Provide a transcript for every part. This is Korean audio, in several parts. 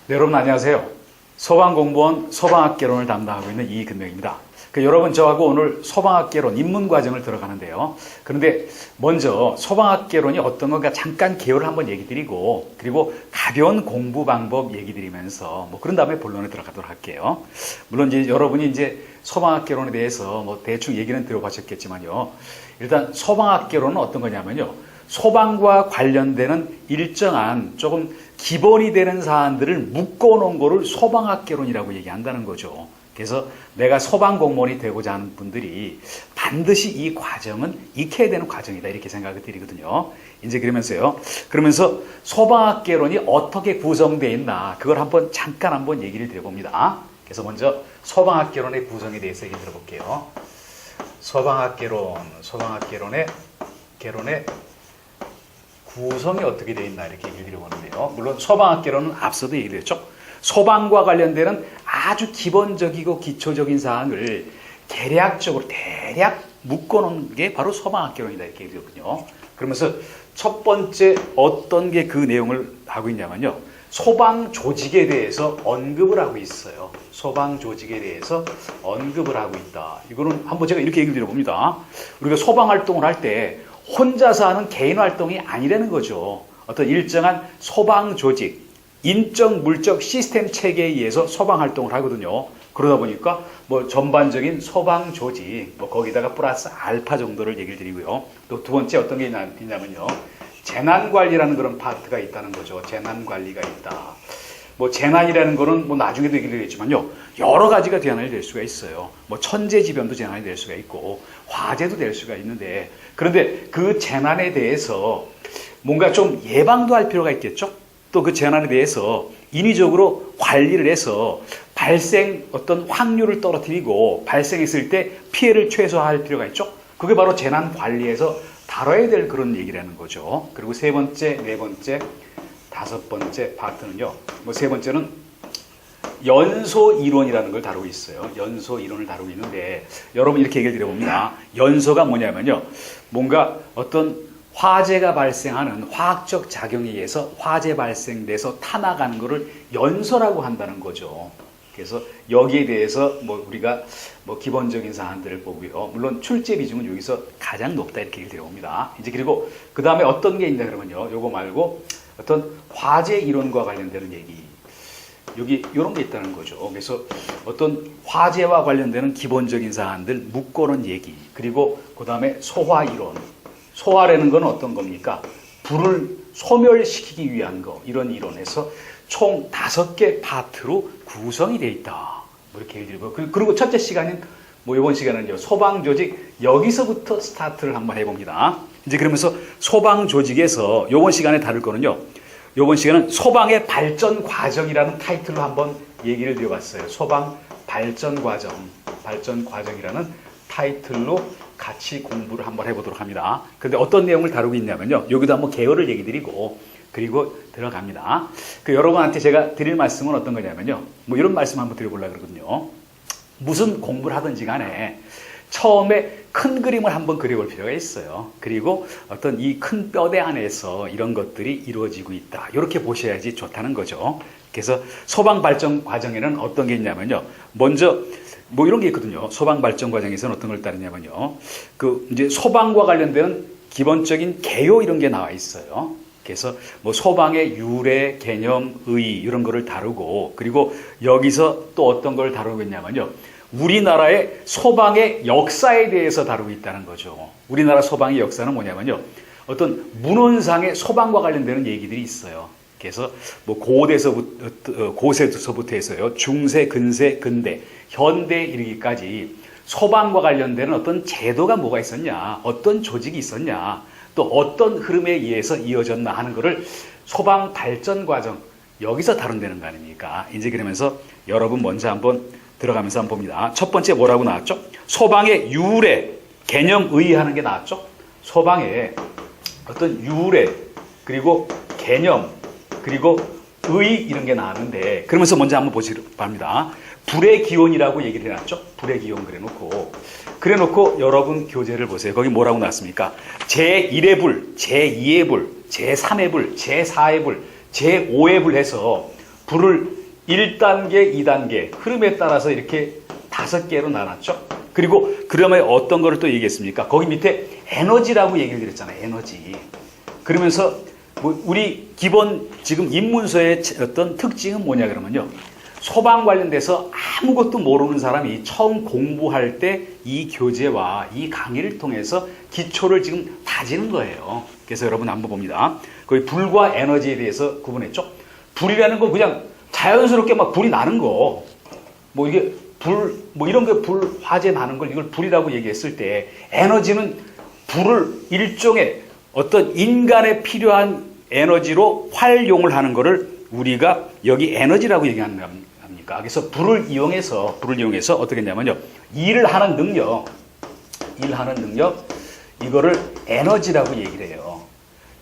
네, 여러분 안녕하세요. 소방공무원 소방학개론을 담당하고 있는 이근명입니다. 여러분 저하고 오늘 소방학개론 입문과정을 들어가는데요. 그런데 먼저 소방학개론이 어떤 건가 잠깐 개요를 한번 얘기 드리고 그리고 가벼운 공부 방법 얘기 드리면서 그런 다음에 본론에 들어가도록 할게요. 물론 이제 여러분이 이제 소방학개론에 대해서 대충 얘기는 들어보셨겠지만요. 일단 소방학개론은 어떤 거냐면요. 소방과 관련되는 일정한 조금 기본이 되는 사안들을 묶어놓은 거를 소방학개론이라고 얘기한다는 거죠. 그래서 내가 소방공무원이 되고자 하는 분들이 반드시 이 과정은 익혀야 되는 과정이다 이렇게 생각을 드리거든요. 이제 그러면서 소방학개론이 어떻게 구성되어 있나 그걸 잠깐 한번 얘기를 드려봅니다. 그래서 먼저 소방학개론의 구성에 대해서 얘기 들어볼게요. 소방학개론의 구성이 어떻게 되어 있나 이렇게 얘기를 드려보는데요. 물론 소방학개론은 앞서도 얘기했죠. 소방과 관련되는 아주 기본적이고 기초적인 사항을 대략 묶어놓은 게 바로 소방학개론이다 이렇게 얘기했거든요. 그러면서 첫 번째 어떤 게 그 내용을 하고 있냐면요. 소방 조직에 대해서 언급을 하고 있어요. 소방 조직에 대해서 언급을 하고 있다. 이거는 한번 제가 이렇게 얘기를 드려봅니다. 우리가 소방 활동을 할 때 혼자서 하는 개인 활동이 아니라는 거죠. 어떤 일정한 소방 조직, 인적, 물적 시스템 체계에 의해서 소방 활동을 하거든요. 그러다 보니까 전반적인 소방 조직, 거기다가 플러스 알파 정도를 얘기를 드리고요. 또 두 번째 어떤 게 있냐면요. 재난관리라는 그런 파트가 있다는 거죠. 재난관리가 있다. 재난이라는 거는 나중에도 얘기를 드리겠지만요. 여러 가지가 재난이 될 수가 있어요. 천재지변도 재난이 될 수가 있고, 화재도 될 수가 있는데, 그런데 그 재난에 대해서 뭔가 좀 예방도 할 필요가 있겠죠? 또 그 재난에 대해서 인위적으로 관리를 해서 발생 어떤 확률을 떨어뜨리고 발생했을 때 피해를 최소화할 필요가 있죠? 그게 바로 재난 관리에서 다뤄야 될 그런 얘기라는 거죠. 그리고 세 번째, 네 번째, 다섯 번째 파트는요. 세 번째는 연소 이론이라는 걸 다루고 있어요. 연소 이론을 다루고 있는데 여러분 이렇게 얘기를 드려봅니다. 연소가 뭐냐면요. 뭔가 어떤 화재가 발생하는 화학적 작용에 의해서 화재 발생돼서 타나가는 거를 연소라고 한다는 거죠. 그래서 여기에 대해서 우리가 기본적인 사안들을 보고요. 물론 출제 비중은 여기서 가장 높다 이렇게 얘기를 드려봅니다. 이제 그리고 그 다음에 어떤 게 있냐 그러면요. 요거 말고 어떤 화재 이론과 관련되는 얘기. 여기 이런 게 있다는 거죠. 그래서 어떤 화재와 관련되는 기본적인 사안들 묶어놓은 얘기. 그리고 그 다음에 소화 이론. 소화라는 건 어떤 겁니까? 불을 소멸시키기 위한 거. 이런 이론에서 총 5개 파트로 구성이 되어 있다. 이렇게 얘기드리고. 그리고 첫째 시간인 이번 시간은요. 소방조직 여기서부터 스타트를 한번 해봅니다. 이제 그러면서 소방조직에서 이번 시간에 다룰 거는요. 이번 시간은 소방의 발전 과정이라는 타이틀로 한번 얘기를 드려봤어요. 소방 발전 과정이라는 타이틀로 같이 공부를 한번 해보도록 합니다. 그런데 어떤 내용을 다루고 있냐면요. 여기도 한번 개요를 얘기 드리고 그리고 들어갑니다. 여러분한테 제가 드릴 말씀은 어떤 거냐면요. 이런 말씀 한번 드려보려고 그러거든요. 무슨 공부를 하든지 간에 처음에 큰 그림을 한번 그려볼 필요가 있어요. 그리고 어떤 이 큰 뼈대 안에서 이런 것들이 이루어지고 있다. 이렇게 보셔야지 좋다는 거죠. 그래서 소방 발전 과정에는 어떤 게 있냐면요. 먼저 이런 게 있거든요. 소방 발전 과정에서는 어떤 걸 따르냐면요. 이제 소방과 관련된 기본적인 개요 이런 게 나와 있어요. 그래서 소방의 유래, 개념, 의의 이런 거를 다루고 그리고 여기서 또 어떤 걸 다루고 있냐면요. 우리나라의 소방의 역사에 대해서 다루고 있다는 거죠. 우리나라 소방의 역사는 뭐냐면요. 어떤 문헌상의 소방과 관련되는 얘기들이 있어요. 그래서 고세서부터 해서요. 중세, 근세, 근대, 현대에 이르기까지 소방과 관련되는 어떤 제도가 뭐가 있었냐, 어떤 조직이 있었냐, 또 어떤 흐름에 의해서 이어졌나 하는 것을 소방 발전 과정 여기서 다룬다는 거 아닙니까? 이제 그러면서 여러분 먼저 한번 들어가면서 한번 봅니다. 첫 번째 뭐라고 나왔죠? 소방의 유래, 개념, 의의하는 게 나왔죠? 소방의 어떤 유래, 그리고 개념, 그리고 의의 이런 게 나왔는데 그러면서 먼저 한번 보시기 바랍니다. 불의 기원이라고 얘기를 해놨죠? 불의 기원 그래놓고 여러분 교재를 보세요. 거기 뭐라고 나왔습니까? 제1의 불, 제2의 불, 제3의 불, 제4의 불, 제5의 불 해서 불을 1단계, 2단계 흐름에 따라서 이렇게 5개로 나눴죠. 그리고 그러면 어떤 거를 또 얘기했습니까? 거기 밑에 에너지라고 얘기를 드렸잖아요. 에너지. 그러면서 뭐 우리 기본 지금 입문서의 어떤 특징은 뭐냐 그러면요. 소방 관련돼서 아무것도 모르는 사람이 처음 공부할 때 이 교재와 이 강의를 통해서 기초를 지금 다지는 거예요. 그래서 여러분 한번 봅니다. 거기 불과 에너지에 대해서 구분했죠. 불이라는 건 그냥 자연스럽게 막 불이 나는 거. 뭐 이게 불, 뭐 이런 게 불, 화재 나는 걸 이걸 불이라고 얘기했을 때 에너지는 불을 일종의 어떤 인간에 필요한 에너지로 활용을 하는 거를 우리가 여기 에너지라고 얘기하는 겁니다. 그래서 불을 이용해서 어떻게 했냐면요. 일을 하는 능력, 이거를 에너지라고 얘기를 해요.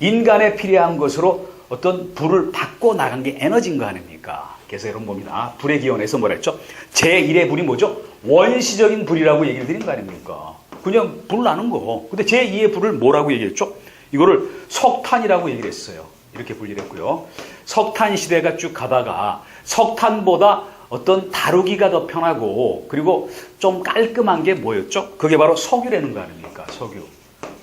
인간에 필요한 것으로 어떤 불을 바꿔 나간 게 에너지인 거 아닙니까? 그래서 여러분 봅니다. 불의 기원에서 뭐라 했죠? 제1의 불이 뭐죠? 원시적인 불이라고 얘기를 드린 거 아닙니까? 그냥 불 나는 거. 근데 제2의 불을 뭐라고 얘기했죠? 이거를 석탄이라고 얘기를 했어요. 이렇게 분리를 했고요. 석탄 시대가 쭉 가다가 석탄보다 어떤 다루기가 더 편하고 그리고 좀 깔끔한 게 뭐였죠? 그게 바로 석유라는 거 아닙니까?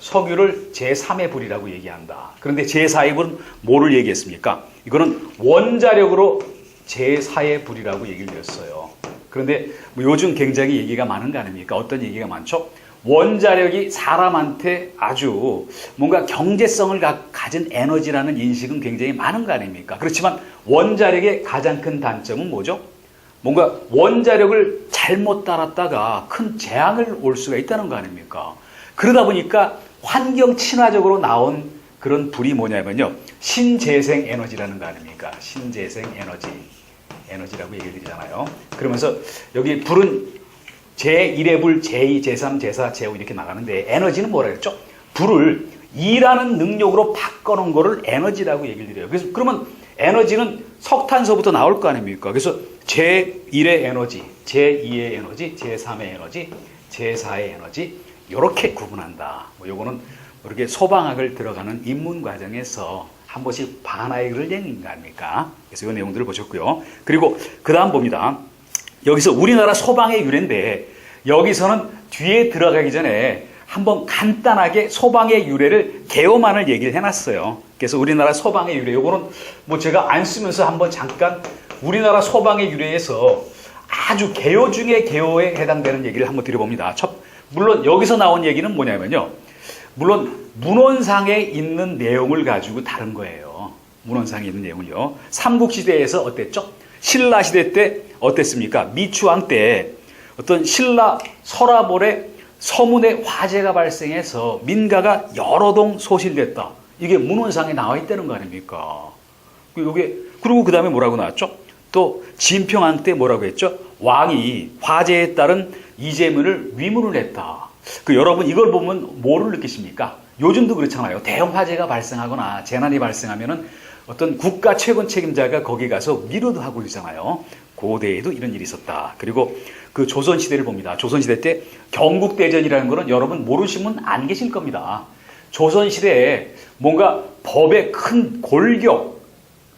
석유를 제3의 불이라고 얘기한다. 그런데 제4의 불은 뭐를 얘기했습니까? 이거는 원자력으로 제4의 불이라고 얘기를 드렸어요. 그런데 뭐 요즘 굉장히 얘기가 많은 거 아닙니까? 어떤 얘기가 많죠? 원자력이 사람한테 아주 뭔가 경제성을 가진 에너지라는 인식은 굉장히 많은 거 아닙니까? 그렇지만 원자력의 가장 큰 단점은 뭐죠? 뭔가 원자력을 잘못 따랐다가 큰 재앙을 올 수가 있다는 거 아닙니까? 그러다 보니까 환경 친화적으로 나온 그런 불이 뭐냐면요. 신재생 에너지라는 거 아닙니까? 신재생 에너지라고 얘기를 드리잖아요. 그러면서 여기 불은 제1의 불, 제2, 제3, 제4, 제5 이렇게 나가는데 에너지는 뭐라 그랬죠? 불을 일하는 능력으로 바꿔놓은 거를 에너지라고 얘기를 드려요. 그래서 그러면 에너지는 석탄소부터 나올 거 아닙니까? 그래서 제1의 에너지, 제2의 에너지, 제3의 에너지, 제4의 에너지 이렇게 구분한다. 뭐 요거는 이렇게 소방학을 들어가는 입문 과정에서 한 번씩 반하에 그럴 얘기인 거 아닙니까? 그래서 이 내용들을 보셨고요. 그리고 그 다음 봅니다. 여기서 우리나라 소방의 유래인데 여기서는 뒤에 들어가기 전에 한번 간단하게 소방의 유래를 개요만을 얘기를 해놨어요. 그래서 우리나라 소방의 유래, 요거는 뭐 제가 안 쓰면서 한번 잠깐 우리나라 소방의 유래에서 아주 개요 중에 개요에 해당되는 얘기를 한번 드려봅니다. 물론 여기서 나온 얘기는 뭐냐면요. 물론 문헌상에 있는 내용을 가지고 다른 거예요. 문헌상에 있는 내용을요. 삼국시대에서 어땠죠? 신라시대 때 어땠습니까? 미추왕 때 어떤 신라 서라볼에 서문에 화재가 발생해서 민가가 여러 동 소실됐다. 이게 문헌상에 나와 있다는 거 아닙니까? 그리고 그 다음에 뭐라고 나왔죠? 또 진평왕 때 뭐라고 했죠? 왕이 화재에 따른 이재문을 위문을 했다. 여러분 이걸 보면 뭐를 느끼십니까? 요즘도 그렇잖아요. 대형 화재가 발생하거나 재난이 발생하면은 어떤 국가 최고 책임자가 거기 가서 위로도 하고 있잖아요. 고대에도 이런 일이 있었다. 그리고 그 조선시대를 봅니다. 조선시대 때 경국대전이라는 거는 여러분 모르시면 안 계실 겁니다. 조선시대에 뭔가 법의 큰 골격,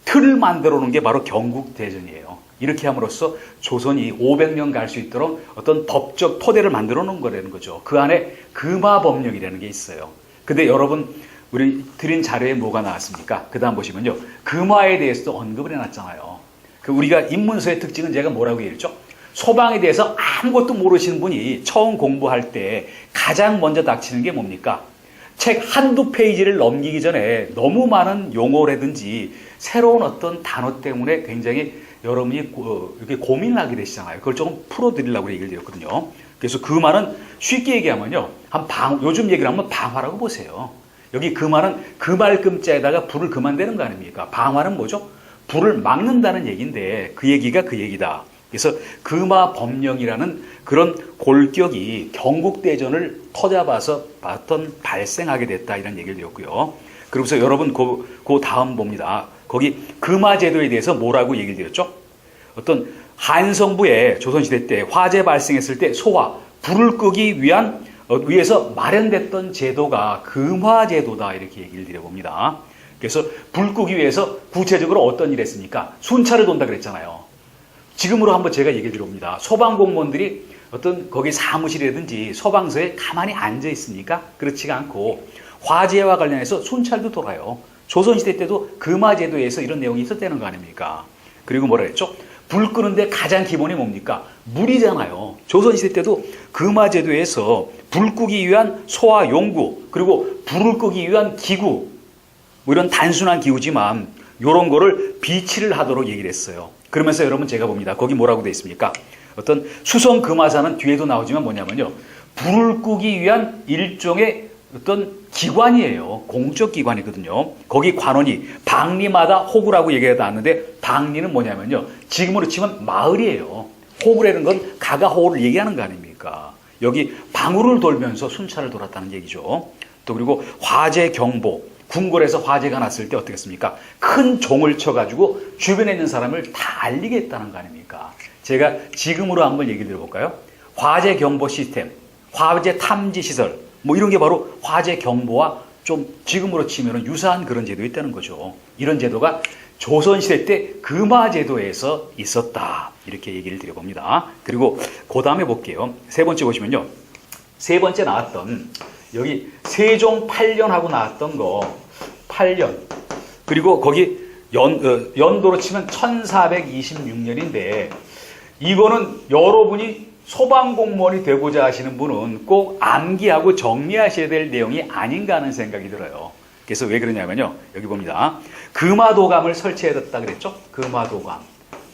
틀을 만들어 놓은 게 바로 경국대전이에요. 이렇게 함으로써 조선이 500년 갈 수 있도록 어떤 법적 토대를 만들어 놓은 거라는 거죠. 그 안에 금화법령이라는 게 있어요. 근데 여러분 우리 드린 자료에 뭐가 나왔습니까? 그 다음 보시면요. 금화에 대해서도 언급을 해놨잖아요. 우리가 입문서의 특징은 제가 뭐라고 얘기했죠? 소방에 대해서 아무것도 모르시는 분이 처음 공부할 때 가장 먼저 닥치는 게 뭡니까? 책 한두 페이지를 넘기기 전에 너무 많은 용어라든지 새로운 어떤 단어 때문에 굉장히 여러분이 이렇게 고민을 하게 되시잖아요. 그걸 조금 풀어드리려고 얘기를 드렸거든요. 그래서 그 말은 쉽게 얘기하면요. 요즘 얘기를 하면 방화라고 보세요. 여기 그 말은 그 말금자에다가 불을 그만대는 거 아닙니까? 방화는 뭐죠? 불을 막는다는 얘기인데 그 얘기가 그 얘기다. 그래서 금화법령이라는 그런 골격이 경국대전을 터잡아서 발생하게 됐다 이런 얘기를 드렸고요. 그러면서 여러분 그 다음 봅니다. 거기 금화제도에 대해서 뭐라고 얘기를 드렸죠? 어떤 한성부에 조선시대 때 화재 발생했을 때 소화, 불을 끄기 위해서 마련됐던 제도가 금화제도다 이렇게 얘기를 드려봅니다. 그래서 불 끄기 위해서 구체적으로 어떤 일을 했습니까? 순찰을 돈다 그랬잖아요. 지금으로 한번 제가 얘기해 드려봅니다. 소방공무원들이 어떤 거기 사무실이라든지 소방서에 가만히 앉아 있습니까? 그렇지가 않고 화재와 관련해서 순찰도 돌아요. 조선시대 때도 금화제도에서 이런 내용이 있었다는 거 아닙니까? 그리고 뭐라 했죠? 불 끄는데 가장 기본이 뭡니까? 물이잖아요. 조선시대 때도 금화제도에서 불 끄기 위한 소와 용구, 그리고 불을 끄기 위한 기구, 뭐 이런 단순한 기구지만 이런 거를 비치를 하도록 얘기를 했어요. 그러면서 여러분 제가 봅니다. 거기 뭐라고 되어 있습니까? 어떤 수성 금화사는 뒤에도 나오지만 뭐냐면요. 불을 끄기 위한 일종의 어떤 기관이에요. 공적 기관이거든요. 거기 관원이 방리마다 호구라고 얘기가 나왔는데 방리는 뭐냐면요. 지금으로 치면 마을이에요. 호구라는 건 가가호를 얘기하는 거 아닙니까? 여기 방울을 돌면서 순찰을 돌았다는 얘기죠. 또 그리고 화재 경보. 궁궐에서 화재가 났을 때 어떻게 했습니까? 큰 종을 쳐가지고 주변에 있는 사람을 다 알리게 했다는 거 아닙니까? 제가 지금으로 한번 얘기 드려볼까요? 화재 경보 시스템, 화재 탐지 시설, 뭐 이런 게 바로 화재 경보와 좀 지금으로 치면 유사한 그런 제도가 있다는 거죠. 이런 제도가 조선시대 때 금화제도에서 있었다. 이렇게 얘기를 드려봅니다. 그리고 그 다음에 볼게요. 세 번째 보시면요. 세 번째 나왔던 여기 세종 8년하고 나왔던 거 8년 그리고 거기 연도로 치면 1426년인데 이거는 여러분이 소방공무원이 되고자 하시는 분은 꼭 암기하고 정리하셔야 될 내용이 아닌가 하는 생각이 들어요. 그래서 왜 그러냐면요. 여기 봅니다. 금화도감을 설치했다 그랬죠?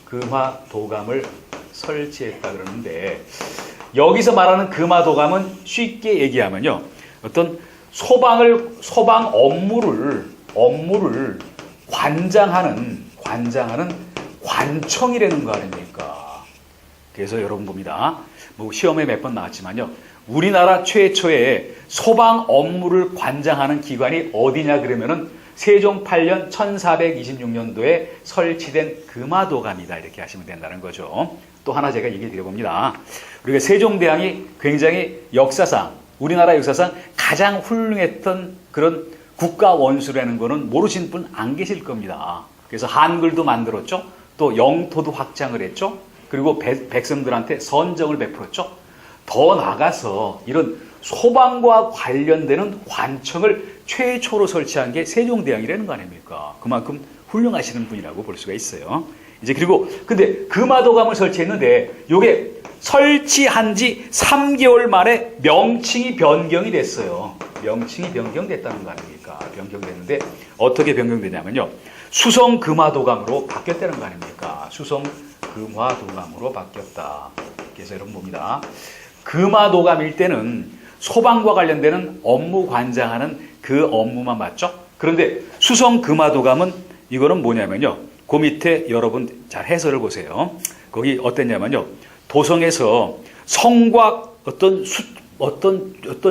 금화도감을 설치했다 그러는데 여기서 말하는 금화도감은 쉽게 얘기하면요. 어떤 소방 업무를 관장하는 관청이라는 거 아닙니까? 그래서 여러분 봅니다. 뭐 시험에 몇 번 나왔지만요. 우리나라 최초의 소방 업무를 관장하는 기관이 어디냐 그러면은 세종 8년 1426년도에 설치된 금화도감이다. 이렇게 하시면 된다는 거죠. 또 하나 제가 얘기 드려봅니다. 우리가 세종대왕이 굉장히 우리나라 역사상 가장 훌륭했던 그런 국가 원수라는 거는 모르신 분 안 계실 겁니다. 그래서 한글도 만들었죠. 또 영토도 확장을 했죠. 그리고 백성들한테 선정을 베풀었죠. 더 나아가서 이런 소방과 관련되는 관청을 최초로 설치한 게 세종대왕이라는 거 아닙니까? 그만큼 훌륭하시는 분이라고 볼 수가 있어요. 이제 그리고 근데 금화도감을 설치했는데 이게 설치한 지 3개월 만에 명칭이 변경이 됐어요. 명칭이 변경됐다는 거 아닙니까? 변경됐는데 어떻게 변경되냐면요. 수성금화도감으로 바뀌었다는 거 아닙니까? 수성금화도감으로 바뀌었다. 그래서 여러분 봅니다. 금화도감일 때는 소방과 관련되는 업무 관장하는 그 업무만 맞죠? 그런데 수성금화도감은 이거는 뭐냐면요. 그 밑에 여러분 잘 해설을 보세요. 거기 어땠냐면요. 도성에서 성곽 어떤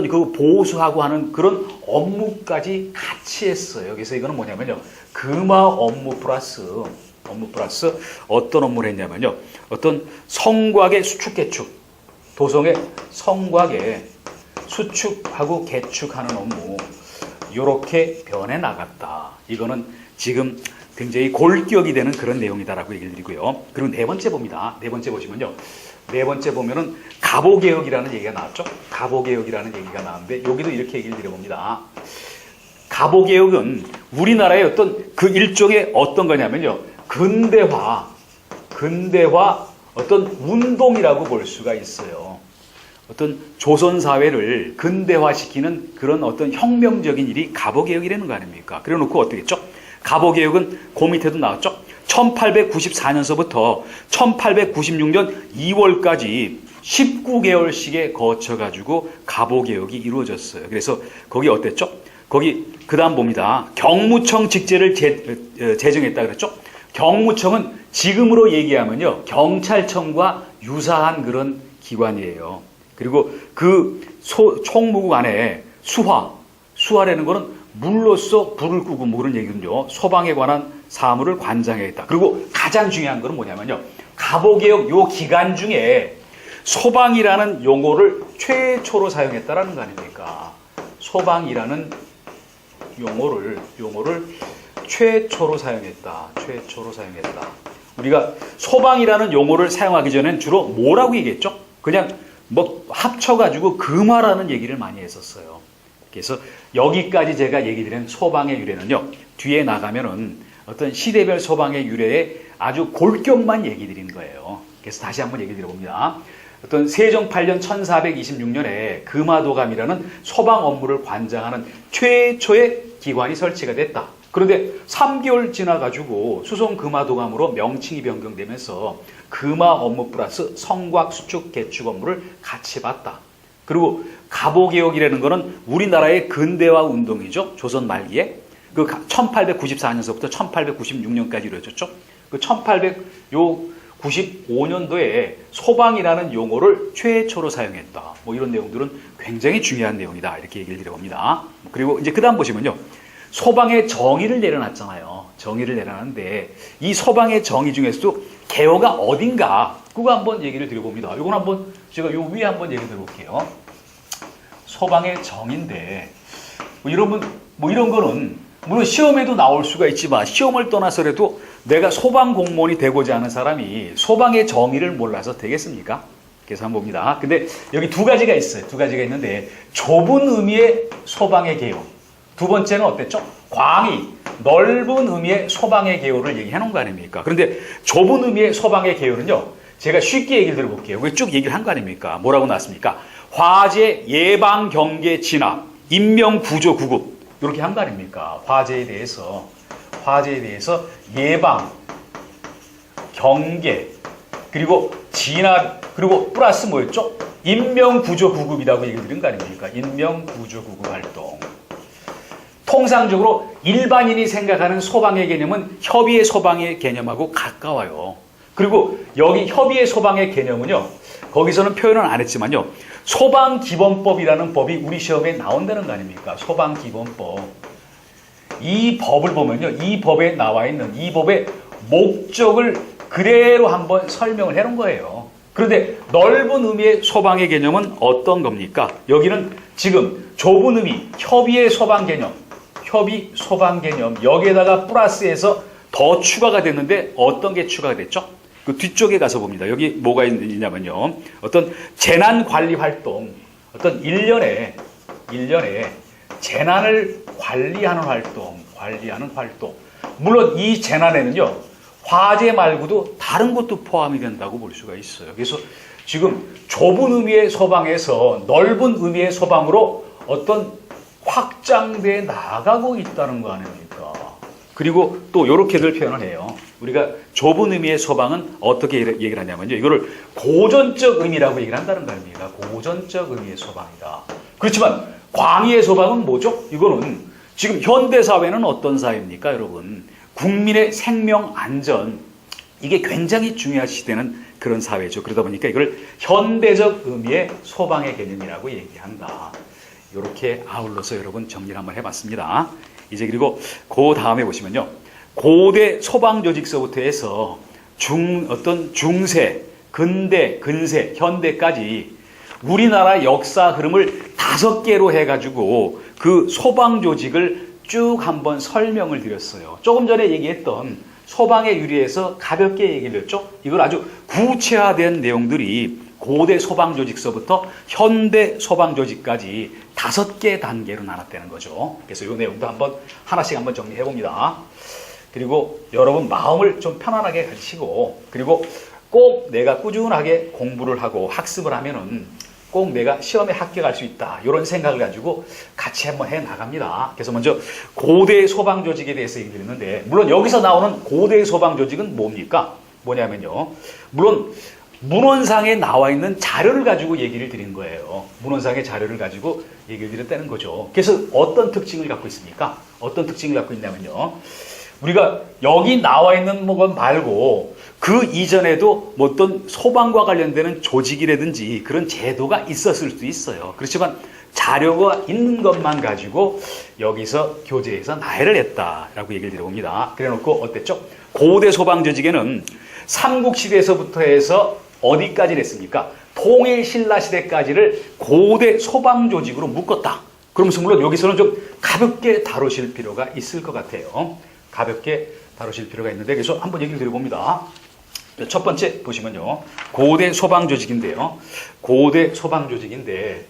그 보수하고 하는 그런 업무까지 같이 했어요. 그래서 이거는 뭐냐면요. 금화 업무 플러스 어떤 업무를 했냐면요. 어떤 성곽의 수축 개축, 도성의 성곽의 수축하고 개축하는 업무 이렇게 변해 나갔다. 이거는 지금 굉장히 골격이 되는 그런 내용이다라고 얘기를 드리고요. 그리고 네 번째 봅니다. 네 번째 보시면요. 네 번째 보면은 갑오개혁이라는 얘기가 나왔죠. 갑오개혁이라는 얘기가 나왔는데 여기도 이렇게 얘기를 드려봅니다. 갑오개혁은 우리나라의 어떤 그 일종의 어떤 거냐면요. 근대화 어떤 운동이라고 볼 수가 있어요. 어떤 조선 사회를 근대화시키는 그런 어떤 혁명적인 일이 갑오개혁이라는 거 아닙니까? 그래 놓고 어떻게 했죠? 갑오개혁은 그 밑에도 나왔죠. 1894년서부터 1896년 2월까지 19개월씩에 거쳐가지고 갑오개혁이 이루어졌어요. 그래서 거기 어땠죠? 거기 그 다음 봅니다. 경무청 직제를 제정했다 그랬죠? 경무청은 지금으로 얘기하면요. 경찰청과 유사한 그런 기관이에요. 그리고 그 총무국 안에 수화라는 거는 물로써 불을 끄고 뭐 그런 얘기거든요. 소방에 관한 사무를 관장했다. 그리고 가장 중요한 거는 뭐냐면요. 갑오개혁 요 기간 중에 소방이라는 용어를 최초로 사용했다라는 거 아닙니까? 소방이라는 용어를 최초로 사용했다. 최초로 사용했다. 우리가 소방이라는 용어를 사용하기 전엔 주로 뭐라고 얘기했죠? 그냥 뭐 합쳐가지고 금화라는 얘기를 많이 했었어요. 그래서 여기까지 제가 얘기 드린 소방의 유래는요, 뒤에 나가면은 어떤 시대별 소방의 유래에 아주 골격만 얘기 드린 거예요. 그래서 다시 한번 얘기 드려봅니다. 어떤 세종 8년 1426년에 금화도감이라는 소방 업무를 관장하는 최초의 기관이 설치가 됐다. 그런데 3개월 지나가지고 수송 금화도감으로 명칭이 변경되면서 금화 업무 플러스 성곽 수축 개축 업무를 같이 봤다. 그리고 갑오개혁이라는 것은 우리나라의 근대화 운동이죠. 조선 말기에 그 1894년서부터 1896년까지 이루어졌죠. 그 1895년도에 소방이라는 용어를 최초로 사용했다. 뭐 이런 내용들은 굉장히 중요한 내용이다. 이렇게 얘기를 드려봅니다. 그리고 이제 그 다음 보시면요. 소방의 정의를 내려놨잖아요. 정의를 내려놨는데 이 소방의 정의 중에서도 개요가 어딘가 그거 한번 얘기를 드려봅니다. 이건 한번 제가 요 위에 한번 얘기 드려볼게요. 소방의 정의인데 여러분 뭐 이런 거는 물론 시험에도 나올 수가 있지만 시험을 떠나서라도 내가 소방 공무원이 되고자 하는 사람이 소방의 정의를 몰라서 되겠습니까? 그래서 한번 봅니다. 근데 여기 두 가지가 있어요. 두 가지가 있는데 좁은 의미의 소방의 개요. 두 번째는 어땠죠? 광의, 넓은 의미의 소방의 개요를 얘기해 놓은 거 아닙니까? 그런데 좁은 의미의 소방의 개요는요, 제가 쉽게 얘기를 들어볼게요. 여기 쭉 얘기를 한 거 아닙니까? 뭐라고 나왔습니까? 화재, 예방, 경계, 진압, 인명, 구조, 구급. 이렇게 한 거 아닙니까? 화재에 대해서 예방, 경계, 그리고 진압, 그리고 플러스 뭐였죠? 인명, 구조, 구급이라고 얘기를 드린 거 아닙니까? 인명, 구조, 구급 활동. 통상적으로 일반인이 생각하는 소방의 개념은 협의의 소방의 개념하고 가까워요. 그리고 여기 협의의 소방의 개념은요, 거기서는 표현은 안 했지만요, 소방기본법이라는 법이 우리 시험에 나온다는 거 아닙니까? 소방기본법. 이 법을 보면요, 이 법에 나와 있는 이 법의 목적을 그대로 한번 설명을 해놓은 거예요. 그런데 넓은 의미의 소방의 개념은 어떤 겁니까? 여기는 지금 좁은 의미, 협의의 소방 개념, 협의 소방 개념, 여기에다가 플러스해서 더 추가가 됐는데 어떤 게 추가가 됐죠? 그 뒤쪽에 가서 봅니다. 여기 뭐가 있냐면요, 어떤 재난관리 활동, 어떤 일련의 재난을 관리하는 활동. 물론 이 재난에는요, 화재 말고도 다른 것도 포함이 된다고 볼 수가 있어요. 그래서 지금 좁은 의미의 소방에서 넓은 의미의 소방으로 어떤 확장돼 나가고 있다는 거 아닙니까? 그리고 또 이렇게들 표현을 해요. 우리가 좁은 의미의 소방은 어떻게 얘기를 하냐면요, 이거를 고전적 의미라고 얘기를 한다는 거 아닙니까? 고전적 의미의 소방이다. 그렇지만 광의의 소방은 뭐죠? 이거는 지금 현대사회는 어떤 사회입니까, 여러분? 국민의 생명 안전, 이게 굉장히 중요시되는 그런 사회죠. 그러다 보니까 이걸 현대적 의미의 소방의 개념이라고 얘기한다. 이렇게 아울러서 여러분 정리를 한번 해봤습니다. 이제 그리고 그 다음에 보시면요, 고대 소방 조직서부터 해서 어떤 중세, 근대, 근세, 현대까지 우리나라 역사 흐름을 5개로 해가지고 그 소방 조직을 쭉 한번 설명을 드렸어요. 조금 전에 얘기했던 소방의 유래에서 가볍게 얘기를 했죠. 이걸 아주 구체화된 내용들이 고대 소방 조직서부터 현대 소방 조직까지 5개 단계로 나눴다는 거죠. 그래서 이 내용도 한번 하나씩 한번 정리해 봅니다. 그리고 여러분 마음을 좀 편안하게 가지시고, 그리고 꼭 내가 꾸준하게 공부를 하고 학습을 하면은 꼭 내가 시험에 합격할 수 있다, 이런 생각을 가지고 같이 한번 해 나갑니다. 그래서 먼저 고대 소방 조직에 대해서 얘기를 했는데, 물론 여기서 나오는 고대 소방 조직은 뭡니까? 뭐냐면요, 물론 문헌상에 나와 있는 자료를 가지고 얘기를 드린 거예요. 문헌상의 자료를 가지고 얘기를 드렸다는 거죠. 그래서 어떤 특징을 갖고 있습니까? 어떤 특징을 갖고 있냐면요, 우리가 여기 나와 있는 것 말고 그 이전에도 뭐 어떤 소방과 관련되는 조직이라든지 그런 제도가 있었을 수도 있어요. 그렇지만 자료가 있는 것만 가지고 여기서 교재에서 나열을 했다라고 얘기를 드려봅니다. 그래 놓고 어땠죠? 고대 소방 조직에는 삼국시대에서부터 해서 어디까지 했습니까? 통일신라시대까지를 고대 소방 조직으로 묶었다. 그러면서 물론 여기서는 좀 가볍게 다루실 필요가 있을 것 같아요. 가볍게 다루실 필요가 있는데, 그래서 한번 얘기를 드려봅니다. 첫 번째 보시면요, 고대 소방 조직인데요. 고대 소방 조직인데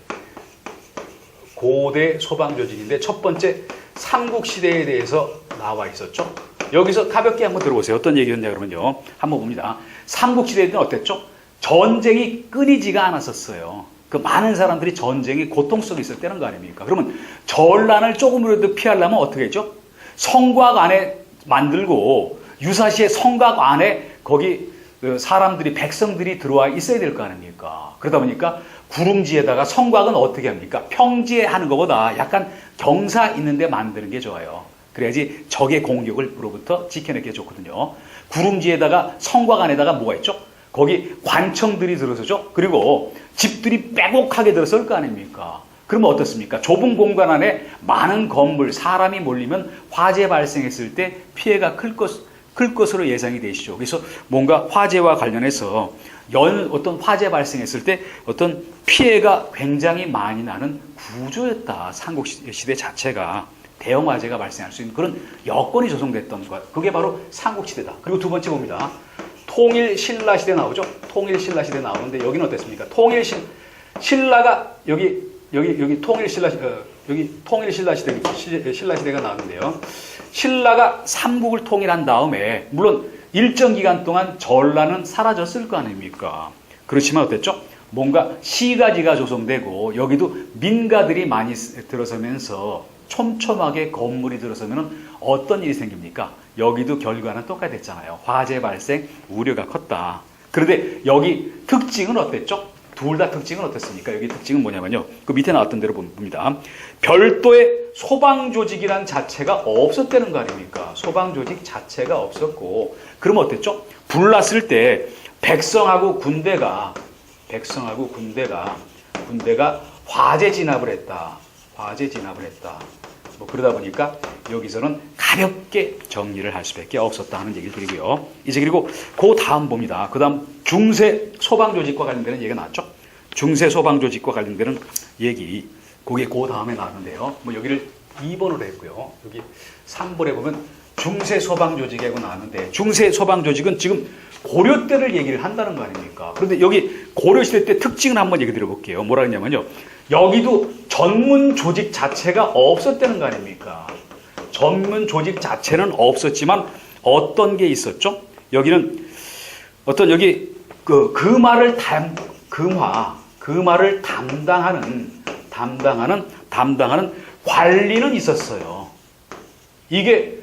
첫 번째 삼국시대에 대해서 나와 있었죠. 여기서 가볍게 한번 들어보세요. 어떤 얘기였냐 그러면요, 한번 봅니다. 삼국시대 때는 어땠죠? 전쟁이 끊이지가 않았었어요. 그 많은 사람들이 전쟁이 고통 속에 있을 때는 거 아닙니까? 그러면 전란을 조금이라도 피하려면 어떻게 했죠? 성곽 안에 만들고 유사시에 성곽 안에 거기 사람들이, 백성들이 들어와 있어야 될 거 아닙니까? 그러다 보니까 구릉지에다가, 성곽은 어떻게 합니까? 평지에 하는 것보다 약간 경사 있는 데 만드는 게 좋아요. 그래야지 적의 공격으로부터 지켜내기 좋거든요. 구릉지에다가, 성곽 안에다가 뭐가 있죠? 거기 관청들이 들어서죠. 그리고 집들이 빼곡하게 들어설 거 아닙니까? 그러면 어떻습니까? 좁은 공간 안에 많은 건물, 사람이 몰리면 화재 발생했을 때 피해가 클 것으로 예상이 되시죠. 그래서 뭔가 화재와 관련해서 어떤 화재 발생했을 때 어떤 피해가 굉장히 많이 나는 구조였다. 삼국시대 자체가 대형 화재가 발생할 수 있는 그런 여건이 조성됐던 것. 그게 바로 삼국시대다. 그리고 두 번째 봅니다. 통일신라시대 나오죠. 통일신라시대 나오는데 여기는 어땠습니까? 신라가 여기 통일신라시대가 나왔는데요. 신라가 삼국을 통일한 다음에 물론 일정 기간 동안 전라는 사라졌을 거 아닙니까? 그렇지만 어땠죠? 뭔가 시가지가 조성되고 여기도 민가들이 많이 들어서면서 촘촘하게 건물이 들어서면 어떤 일이 생깁니까? 여기도 결과는 똑같았잖아요. 화재 발생 우려가 컸다. 그런데 여기 특징은 어땠죠? 둘 다 특징은 어땠습니까? 여기 특징은 뭐냐면요, 그 밑에 나왔던 대로 봅니다. 별도의 소방조직이란 자체가 없었다는 거 아닙니까? 소방조직 자체가 없었고, 그럼 어땠죠? 불났을 때 백성하고 군대가 화재 진압을 했다. 뭐 그러다 보니까 여기서는 가볍게 정리를 할 수밖에 없었다 하는 얘기를 드리고요. 이제 그리고 그 다음 봅니다. 그 다음 중세 소방조직과 관련되는 얘기가 나왔죠. 중세 소방조직과 관련되는 얘기, 그게 그 다음에 나왔는데요. 뭐 여기를 2번으로 했고요. 여기 3번에 보면 중세 소방조직이라고 나왔는데, 중세 소방조직은 지금 고려 때를 얘기를 한다는 거 아닙니까? 그런데 여기 고려시대 때 특징을 한번 얘기 드려볼게요. 뭐라 했냐면요, 여기도 전문 조직 자체가 없었다는 거 아닙니까? 전문 조직 자체는 없었지만 어떤 게 있었죠? 여기는 어떤 여기 금화를 담당하는 관리는 있었어요. 이게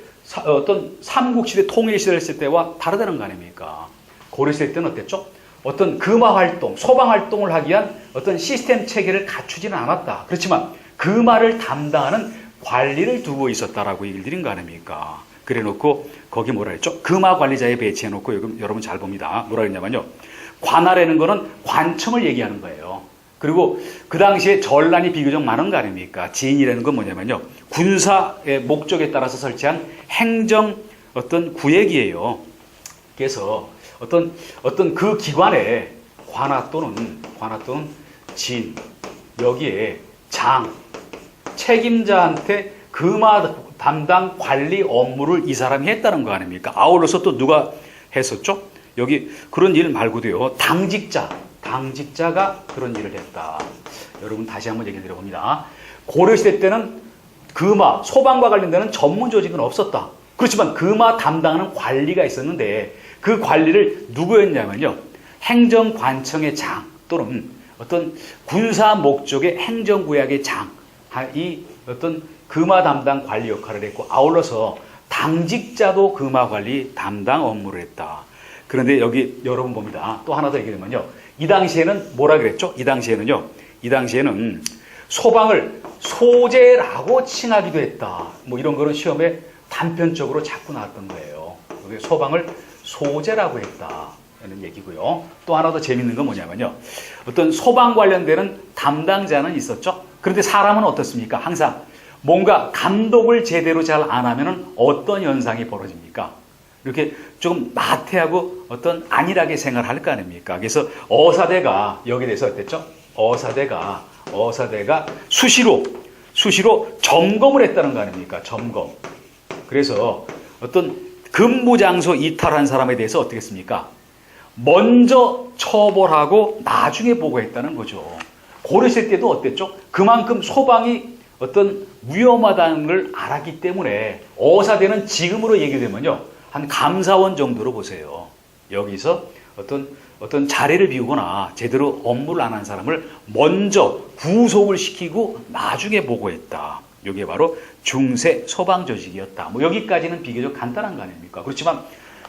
어떤 삼국시대 통일시대 했을 때와 다르다는 거 아닙니까? 고려시대 때는 어땠죠? 어떤 금화 활동, 소방 활동을 하기 위한 어떤 시스템 체계를 갖추지는 않았다. 그렇지만 금화를 담당하는 관리를 두고 있었다라고 얘기를 드린 거 아닙니까? 그래 놓고 거기 뭐라 했죠? 금화 관리자에 배치해 놓고 여러분 잘 봅니다. 뭐라 했냐면요, 관할이라는 거는 관청을 얘기하는 거예요. 그리고 그 당시에 전란이 비교적 많은 거 아닙니까? 진이라는 건 뭐냐면요, 군사의 목적에 따라서 설치한 행정 어떤 구획이에요. 그래서 어떤 그 기관에 관하 또는 진, 여기에 장, 책임자한테 금화 담당 관리 업무를 이 사람이 했다는 거 아닙니까? 아울러서 또 누가 했었죠? 여기 그런 일 말고도요, 당직자가 그런 일을 했다. 여러분 다시 한번 얘기 드려봅니다. 고려시대 때는 금화, 소방과 관련되는 전문 조직은 없었다. 그렇지만 금화 담당하는 관리가 있었는데 그 관리를 누구였냐면요, 행정관청의 장 또는 어떤 군사 목적의 행정구역의 장이 어떤 금화 담당 관리 역할을 했고, 아울러서 당직자도 금화 관리 담당 업무를 했다. 그런데 여기 여러분 봅니다. 또 하나 더 얘기하면요, 이 당시에는 뭐라 그랬죠? 이 당시에는 소방을 소재라고 칭하기도 했다. 뭐 이런 거는 시험에 단편적으로 자꾸 나왔던 거예요. 여기 소방을 소재라고 했다는 얘기고요. 또 하나 더 재밌는 건 뭐냐면요, 어떤 소방 관련되는 담당자는 있었죠. 그런데 사람은 어떻습니까? 항상 뭔가 감독을 제대로 잘 안 하면은 어떤 현상이 벌어집니까? 이렇게 좀 나태하고 어떤 안일하게 생활할 거 아닙니까? 그래서 어사대가 여기에 대해서 어땠죠? 어사대가 수시로 점검을 했다는 거 아닙니까? 점검. 그래서 어떤 근무장소 이탈한 사람에 대해서 어떻게 했습니까? 먼저 처벌하고 나중에 보고했다는 거죠. 고렸을 때도 어땠죠? 그만큼 소방이 어떤 위험하다는 걸 알았기 때문에 어사대는 지금으로 얘기되면요. 한 감사원 정도로 보세요. 여기서 어떤 자리를 비우거나 제대로 업무를 안 한 사람을 먼저 구속을 시키고 나중에 보고했다. 이게 바로 중세 소방 조직이었다. 뭐 여기까지는 비교적 간단한 거 아닙니까? 그렇지만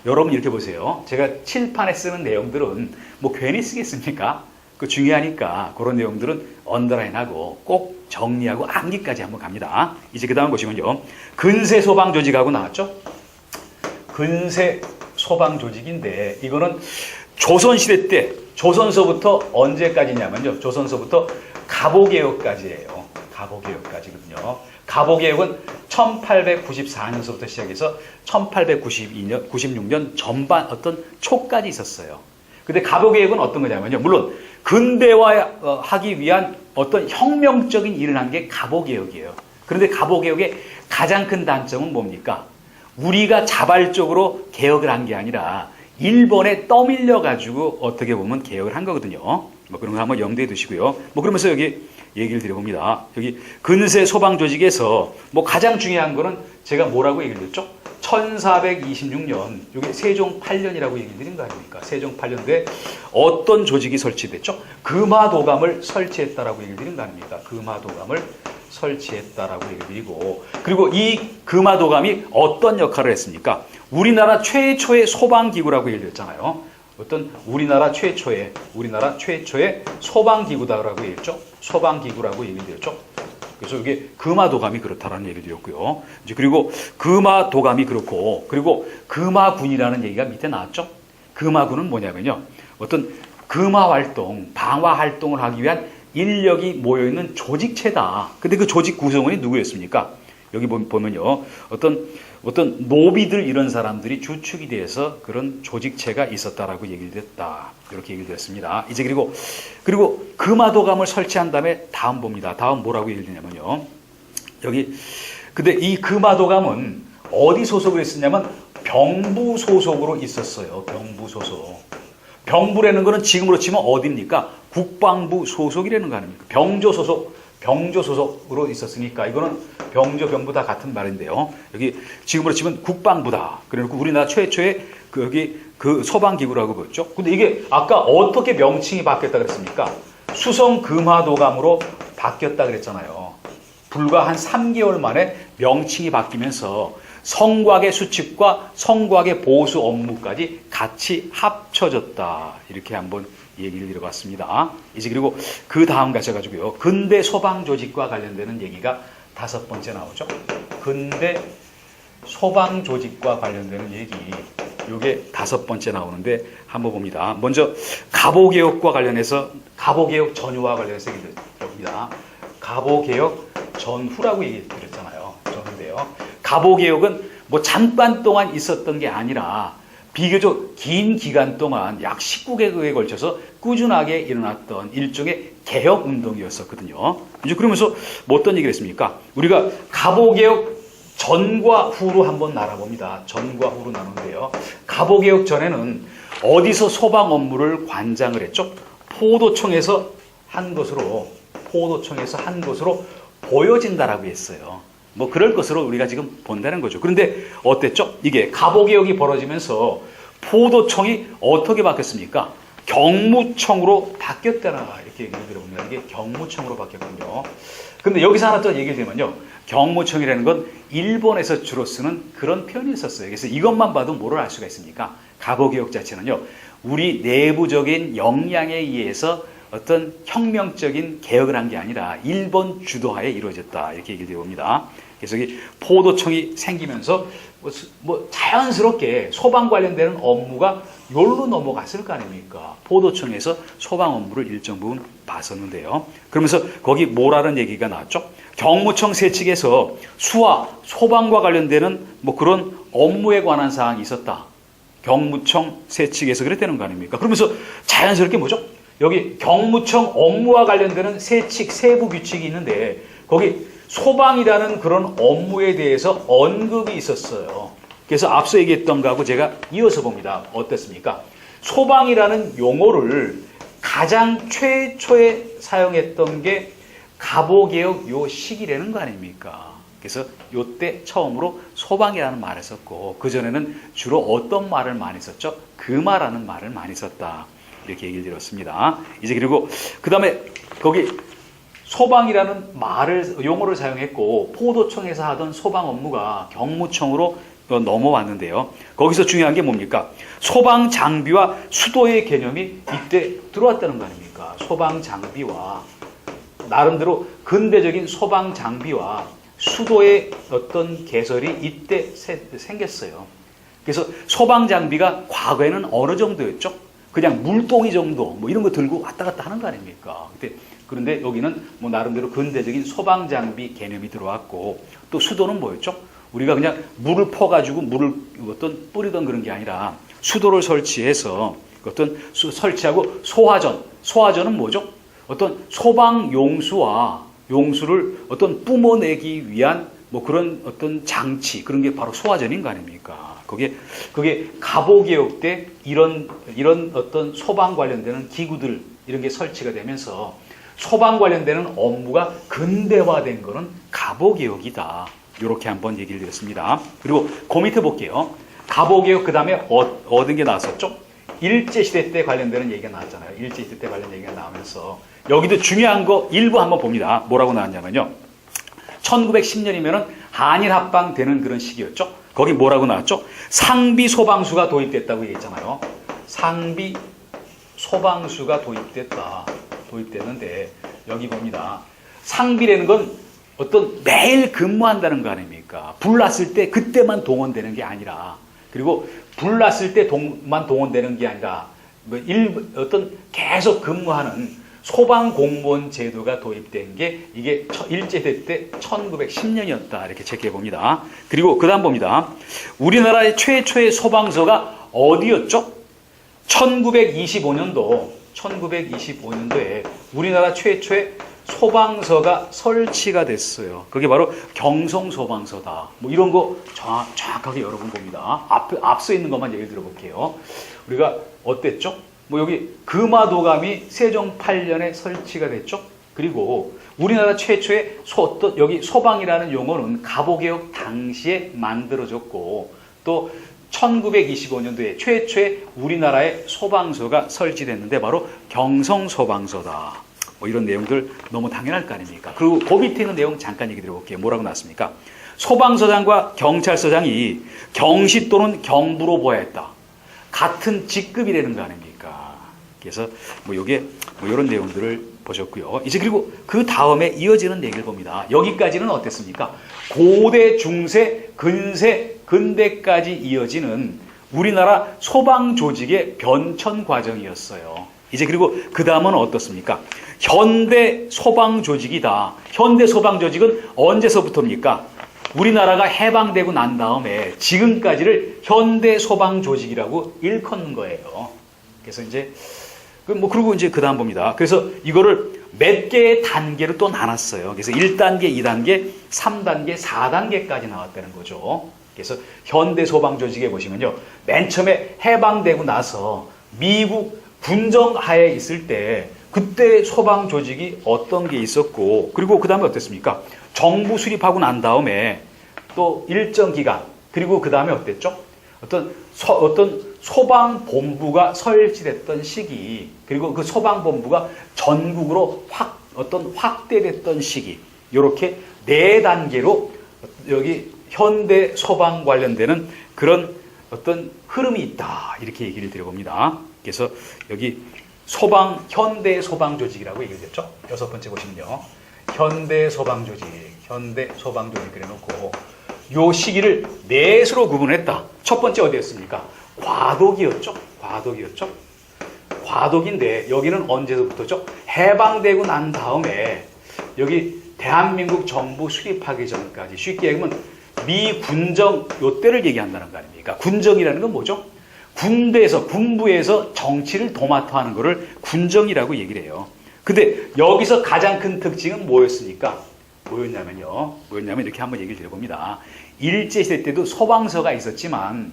여러분 이렇게 보세요. 제가 칠판에 쓰는 내용들은 뭐 괜히 쓰겠습니까? 그 중요하니까 그런 내용들은 언더라인하고 꼭 정리하고 암기까지 한번 갑니다. 이제 그 다음 보시면요. 근세 소방 조직하고 나왔죠? 근세 소방 조직인데 이거는 조선시대 때 조선서부터 언제까지냐면요. 조선서부터 갑오개혁까지예요. 갑오개혁까지거든요. 갑오개혁은 1894년서부터 시작해서 1896년 전반 어떤 초까지 있었어요. 근데 갑오개혁은 어떤 거냐면요. 물론 근대화하기 위한 어떤 혁명적인 일을 한 게 갑오개혁이에요. 그런데 갑오개혁의 가장 큰 단점은 뭡니까? 우리가 자발적으로 개혁을 한 게 아니라 일본에 떠밀려 가지고 어떻게 보면 개혁을 한 거거든요. 뭐 그런 거 한번 염두에 두시고요. 뭐 그러면서 여기 얘기를 드려봅니다. 여기 근세 소방 조직에서 뭐 가장 중요한 거는 제가 뭐라고 얘기를 드렸죠? 1426년, 이게 세종 8년이라고 얘기를 드린 거 아닙니까? 세종 8년도에 어떤 조직이 설치됐죠? 금화도감을 설치했다라고 얘기를 드린 거 아닙니까? 금화도감을 설치했다라고 얘기를 드리고, 그리고 이 금화도감이 어떤 역할을 했습니까? 우리나라 최초의 소방기구라고 얘기를 했잖아요. 어떤 우리나라 최초의 소방기구다라고 얘기했죠. 소방기구라고 얘기를 드렸죠. 그래서 이게 금화도감이 그렇다라는 얘기를 드렸고요. 이제 그리고 금화도감이 그렇고, 그리고 금화군이라는 얘기가 밑에 나왔죠. 금화군은 뭐냐면요. 어떤 금화 활동, 방화 활동을 하기 위한 인력이 모여있는 조직체다. 근데 그 조직 구성원이 누구였습니까? 여기 보면요. 어떤 노비들 이런 사람들이 주축이 돼서 그런 조직체가 있었다라고 얘기를 드렸다. 이렇게 얘기를 드렸습니다. 이제 그리고 금화도감을 설치한 다음에 다음 봅니다. 다음 뭐라고 얘기를 드냐면요. 여기 근데 이 금화도감은 어디 소속을 했었냐면 병부 소속으로 있었어요. 병부 소속. 병부라는 거는 지금으로 치면 어디입니까? 국방부 소속이라는 거 아닙니까? 병조 소속으로 있었으니까 이거는 병조, 병부 다 같은 말인데요. 여기 지금으로 치면 국방부다. 그래놓고 우리나라 최초의 그 소방기구라고 보였죠. 근데 이게 아까 어떻게 명칭이 바뀌었다 그랬습니까? 수성금화도감으로 바뀌었다 그랬잖아요. 불과 한 3개월 만에 명칭이 바뀌면서 성곽의 수칙과 성곽의 보수 업무까지 같이 합쳐졌다. 이렇게 한번 얘기를 드려봤습니다. 이제 그리고 그 다음 가셔가지고요. 근대 소방 조직과 관련되는 얘기가 5번째 나오죠. 근대 소방 조직과 관련되는 얘기. 이게 5번째 나오는데 한번 봅니다. 먼저 갑오개혁과 관련해서 갑오개혁 전후와 관련해서 얘기를 드립니다. 갑오개혁 전후라고 얘기 드렸잖아요. 전후인데요. 갑오개혁은 뭐 잠깐 동안 있었던 게 아니라 비교적 긴 기간 동안 약 19개국에 걸쳐서 꾸준하게 일어났던 일종의 개혁 운동이었었거든요. 이제 그러면서 뭐 어떤 얘기를 했습니까? 우리가 갑오개혁 전과 후로 한번 나눠봅니다. 전과 후로 나누는데요. 갑오개혁 전에는 어디서 소방 업무를 관장을 했죠? 포도청에서 한 것으로 보여진다라고 했어요. 뭐 그럴 것으로 우리가 지금 본다는 거죠. 그런데 어땠죠? 이게 갑오개혁이 벌어지면서 포도청이 어떻게 바뀌었습니까? 경무청으로 바뀌었다라 이렇게 얘기를 들어봅니다. 이게 경무청으로 바뀌었군요. 근데 여기서 하나 더 얘기를 드리면요. 경무청이라는 건 일본에서 주로 쓰는 그런 표현이었어요. 그래서 이것만 봐도 뭐를 알 수가 있습니까? 갑오개혁 자체는요. 우리 내부적인 역량에 의해서 어떤 혁명적인 개혁을 한 게 아니라 일본 주도하에 이루어졌다. 이렇게 얘기를 드려봅니다. 그래서 이 포도청이 생기면서 뭐 자연스럽게 소방 관련되는 업무가 여기로 넘어갔을 거 아닙니까? 포도청에서 소방 업무를 일정 부분 봤었는데요. 그러면서 거기 뭐라는 얘기가 나왔죠? 경무청 세칙에서 수화, 소방과 관련되는 뭐 그런 업무에 관한 사항이 있었다. 경무청 세칙에서 그랬다는 거 아닙니까? 그러면서 자연스럽게 뭐죠? 여기 경무청 업무와 관련되는 세칙, 세부 규칙이 있는데 거기 소방이라는 그런 업무에 대해서 언급이 있었어요. 그래서 앞서 얘기했던 거하고 제가 이어서 봅니다. 어떻습니까? 소방이라는 용어를 가장 최초에 사용했던 게 갑오개혁 요 시기라는 거 아닙니까? 그래서 요때 처음으로 소방이라는 말을 썼고 그전에는 주로 어떤 말을 많이 썼죠? 금화라는 말을 많이 썼다. 이렇게 얘기를 드렸습니다. 이제 그리고 그 다음에 거기 소방이라는 용어를 사용했고 포도청에서 하던 소방 업무가 경무청으로 넘어왔는데요. 거기서 중요한 게 뭡니까? 소방 장비와 수도의 개념이 이때 들어왔다는 거 아닙니까? 소방 장비와 나름대로 근대적인 소방 장비와 수도의 어떤 개설이 이때 생겼어요. 그래서 소방 장비가 과거에는 어느 정도였죠? 그냥 물동이 정도 뭐 이런 거 들고 왔다 갔다 하는 거 아닙니까? 그런데 여기는 뭐 나름대로 근대적인 소방 장비 개념이 들어왔고 또 수도는 뭐였죠? 우리가 그냥 물을 퍼가지고 물을 어떤 뿌리던 그런 게 아니라 수도를 설치해서 어떤 설치하고 소화전은 뭐죠? 어떤 소방 용수를 어떤 뿜어내기 위한 뭐 그런 어떤 장치 그런 게 바로 소화전인 거 아닙니까? 그게 갑오개혁 때 이런 어떤 소방 관련되는 기구들 이런 게 설치가 되면서 소방 관련되는 업무가 근대화된 거는 갑오개혁이다. 이렇게 한번 얘기를 드렸습니다. 그리고 그 밑에 볼게요. 갑오개혁 그 다음에 얻은 게 나왔었죠? 일제시대 때 관련되는 얘기가 나왔잖아요. 일제시대 때 관련 얘기가 나오면서 여기도 중요한 거 일부 한번 봅니다. 뭐라고 나왔냐면요. 1910년이면은 한일 합방 되는 그런 시기였죠. 거기 뭐라고 나왔죠? 상비 소방수가 도입됐다고 얘기했잖아요. 상비 소방수가 도입됐는데 여기 봅니다. 상비라는 건 어떤 매일 근무한다는 거 아닙니까? 불났을 때 그때만 동원되는 게 아니라 그리고 불났을 때만 동원되는 게 아니라 어떤 계속 근무하는 소방 공무원 제도가 도입된 게 이게 일제시대 때 1910년이었다. 이렇게 체크해 봅니다. 그리고 그 다음 봅니다. 우리나라의 최초의 소방서가 어디였죠? 1925년도에 우리나라 최초의 소방서가 설치가 됐어요. 그게 바로 경성소방서다. 뭐 이런 거 정확하게 여러분 봅니다. 앞서 있는 것만 얘기 들어볼게요. 우리가 어땠죠? 뭐 여기 금화도감이 세종 8년에 설치가 됐죠. 그리고 우리나라 최초의 여기 소방이라는 용어는 갑오개혁 당시에 만들어졌고 또 1925년도에 최초의 우리나라의 소방서가 설치됐는데 바로 경성소방서다. 뭐 이런 내용들 너무 당연할 거 아닙니까? 그리고 그 밑에 있는 내용 잠깐 얘기 드려볼게요. 뭐라고 나왔습니까? 소방서장과 경찰서장이 경시 또는 경부로 보아야 했다. 같은 직급이라는 거 아닙니까? 그래서 뭐 요게 뭐 이런 내용들을 보셨고요. 이제 그리고 그 다음에 이어지는 얘기를 봅니다. 여기까지는 어땠습니까? 고대, 중세, 근대까지 이어지는 우리나라 소방 조직의 변천 과정이었어요. 이제 그리고 그 다음은 어떻습니까? 현대 소방 조직이다. 현대 소방 조직은 언제서부터입니까? 우리나라가 해방되고 난 다음에 지금까지를 현대 소방 조직이라고 일컫는 거예요. 그래서 이제 그리고 이제 그 다음 봅니다. 그래서 이거를 몇 개의 단계로 또 나눴어요. 그래서 1단계, 2단계, 3단계, 4단계까지 나왔다는 거죠. 그래서 현대 소방 조직에 보시면요. 맨 처음에 해방되고 나서 미국 군정하에 있을 때 그때 소방 조직이 어떤 게 있었고 그리고 그 다음에 어땠습니까? 정부 수립하고 난 다음에 또 일정 기간 그리고 그 다음에 어땠죠? 어떤 소방본부가 설치됐던 시기 그리고 그 소방본부가 전국으로 확대됐던 시기 이렇게 4단계로 여기 현대 소방 관련되는 그런 어떤 흐름이 있다 이렇게 얘기를 드려봅니다. 그래서 여기 현대 소방 조직이라고 얘기했죠. 6번째 보시면요. 현대 소방 조직 그래놓고 요 시기를 넷으로 구분했다. 첫 번째 어디였습니까? 과도기였죠. 과도기인데 여기는 언제부터죠? 해방되고 난 다음에 여기 대한민국 정부 수립하기 전까지 쉽게 얘기하면 미군정 요때를 얘기한다는 거 아닙니까? 군정이라는 건 뭐죠? 군부에서 정치를 도맡아 하는 거를 군정이라고 얘기를 해요. 근데 여기서 가장 큰 특징은 뭐였습니까? 뭐였냐면 이렇게 한번 얘기를 드려봅니다. 일제시대 때도 소방서가 있었지만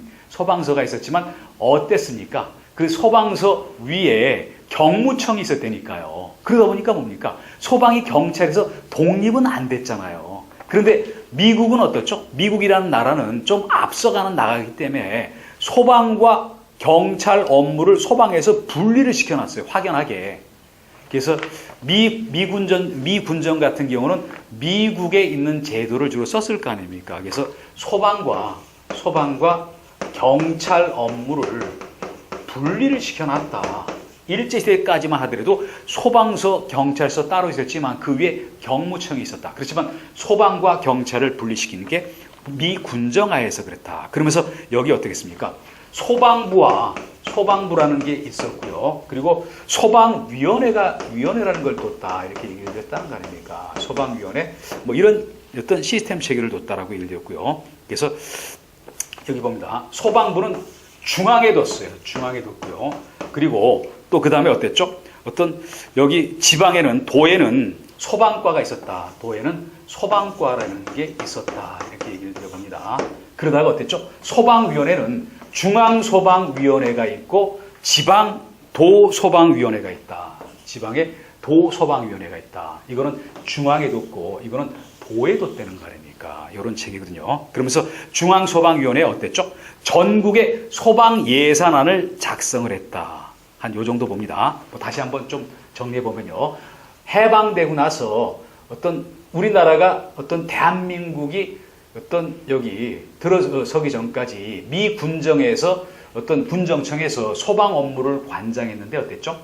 어땠습니까? 그 소방서 위에 경무청이 있었다니까요. 그러다 보니까 뭡니까? 소방이 경찰에서 독립은 안 됐잖아요. 그런데 미국은 어떻죠? 미국이라는 나라는 좀 앞서가는 나라이기 때문에 소방과 경찰 업무를 소방에서 분리를 시켜놨어요. 확연하게. 그래서 미 군정 같은 경우는 미국에 있는 제도를 주로 썼을 거 아닙니까? 그래서 소방과 경찰 업무를 분리를 시켜놨다. 일제시대까지만 하더라도 소방서, 경찰서 따로 있었지만 그 위에 경무청이 있었다. 그렇지만 소방과 경찰을 분리시키는 게 미 군정하에서 그랬다. 그러면서 여기 어떻겠습니까? 소방부라는 게 있었고요. 그리고 위원회라는 걸 뒀다. 이렇게 얘기를 했다는 거 아닙니까? 소방위원회. 뭐 이런 어떤 시스템 체계를 뒀다라고 얘기를 했고요. 그래서 여기 봅니다. 소방부는 중앙에 뒀어요. 중앙에 뒀고요. 그리고 또 그 다음에 어땠죠? 여기 지방에는, 도에는 소방과가 있었다. 도에는 소방과라는 게 있었다. 이렇게 얘기를 드려봅니다. 그러다가 어땠죠? 소방위원회는 중앙소방위원회가 있고 지방 도소방위원회가 있다. 지방에 도소방위원회가 있다. 이거는 중앙에 뒀고 이거는 도에 뒀다는 거 아닙니까? 이런 책이거든요. 그러면서 중앙소방위원회 어땠죠? 전국의 소방 예산안을 작성을 했다. 한 요 정도 봅니다. 다시 한번 좀 정리해 보면요. 해방되고 나서 우리나라가 대한민국이 여기 들어서기 전까지 미 군정에서 군정청에서 소방 업무를 관장했는데 어땠죠?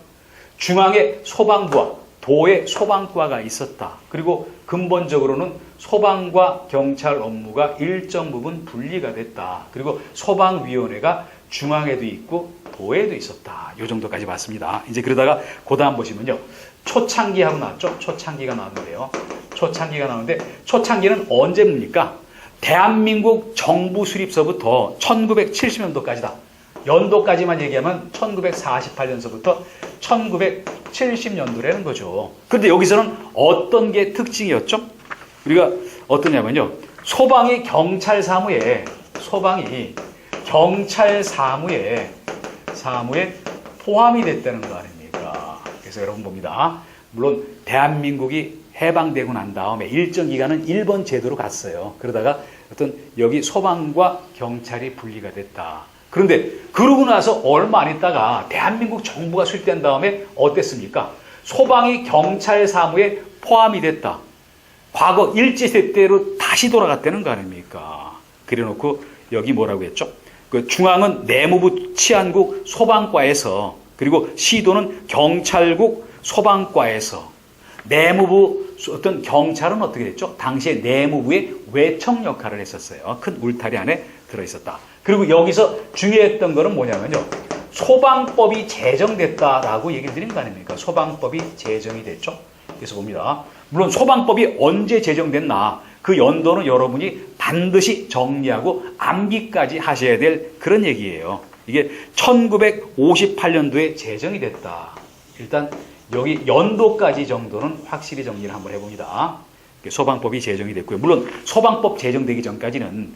중앙에 소방부와 도에 소방과가 있었다. 그리고 근본적으로는 소방과 경찰 업무가 일정 부분 분리가 됐다. 그리고 소방위원회가 중앙에도 있고 도에도 있었다. 이 정도까지 봤습니다. 이제 그러다가 그 다음 보시면요. 초창기하고 나왔죠? 초창기가 나왔는데요. 초창기가 나오는데 초창기는 언제입니까? 대한민국 정부 수립서부터 1970년도까지다. 연도까지만 얘기하면 1948년서부터 1970년도라는 거죠. 그런데 여기서는 어떤 게 특징이었죠? 우리가 어떠냐면요. 소방이 경찰 사무에 포함이 됐다는 거 아닙니까? 그래서 여러분 봅니다. 물론 대한민국이 해방되고 난 다음에 일정 기간은 일본 제도로 갔어요. 그러다가 여기 소방과 경찰이 분리가 됐다. 그런데 그러고 나서 얼마 안 있다가 대한민국 정부가 수립된 다음에 어땠습니까? 소방이 경찰 사무에 포함이 됐다. 과거 일제시대 때로 다시 돌아갔다는 거 아닙니까? 그래놓고 여기 뭐라고 했죠? 그 중앙은 내무부 치안국 소방과에서, 그리고 시도는 경찰국 소방과에서, 내무부 경찰은 어떻게 됐죠? 당시에 내무부의 외청 역할을 했었어요. 큰 울타리 안에 들어있었다. 그리고 여기서 중요했던 거는 뭐냐면요. 소방법이 제정됐다라고 얘기를 드린 거 아닙니까? 소방법이 제정이 됐죠. 그래서 봅니다. 물론 소방법이 언제 제정됐나 그 연도는 여러분이 반드시 정리하고 암기까지 하셔야 될 그런 얘기예요. 이게 1958년도에 제정이 됐다. 일단 여기 연도까지 정도는 확실히 정리를 한번 해봅니다. 소방법이 제정이 됐고요. 물론 소방법 제정되기 전까지는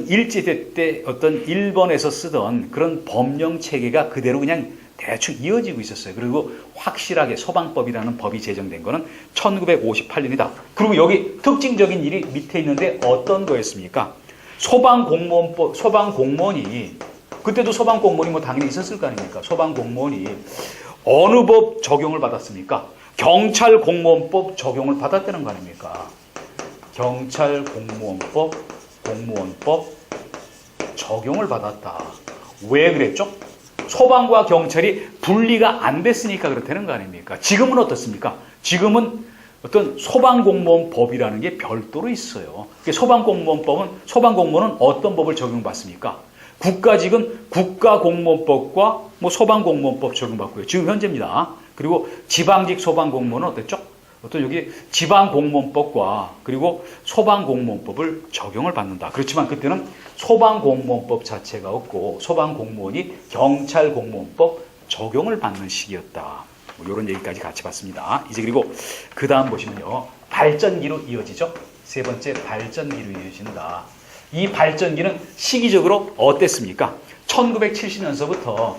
일제시대 때 일본에서 쓰던 그런 법령 체계가 그대로 그냥 대충 이어지고 있었어요. 그리고 확실하게 소방법이라는 법이 제정된 거는 1958년이다. 그리고 여기 특징적인 일이 밑에 있는데 어떤 거였습니까? 소방공무원이 그때도 소방공무원이 뭐 당연히 있었을 거 아닙니까? 소방공무원이 어느 법 적용을 받았습니까? 경찰공무원법 적용을 받았다는 거 아닙니까? 경찰공무원법, 공무원법 적용을 받았다. 왜 그랬죠? 소방과 경찰이 분리가 안 됐으니까 그렇다는 거 아닙니까? 지금은 어떻습니까? 지금은 소방공무원법이라는 게 별도로 있어요. 소방공무원은 어떤 법을 적용받습니까? 국가직은 국가공무원법과 소방공무원법 적용받고요. 지금 현재입니다. 그리고 지방직 소방공무원은 어땠죠? 여기 지방공무원법과 그리고 소방공무원법을 적용을 받는다. 그렇지만 그때는 소방공무원법 자체가 없고 소방공무원이 경찰공무원법 적용을 받는 시기였다. 이런 얘기까지 같이 봤습니다. 이제 그리고 그 다음 보시면요. 발전기로 이어지죠. 세 번째 발전기로 이어진다. 이 발전기는 시기적으로 어땠습니까? 1970년서부터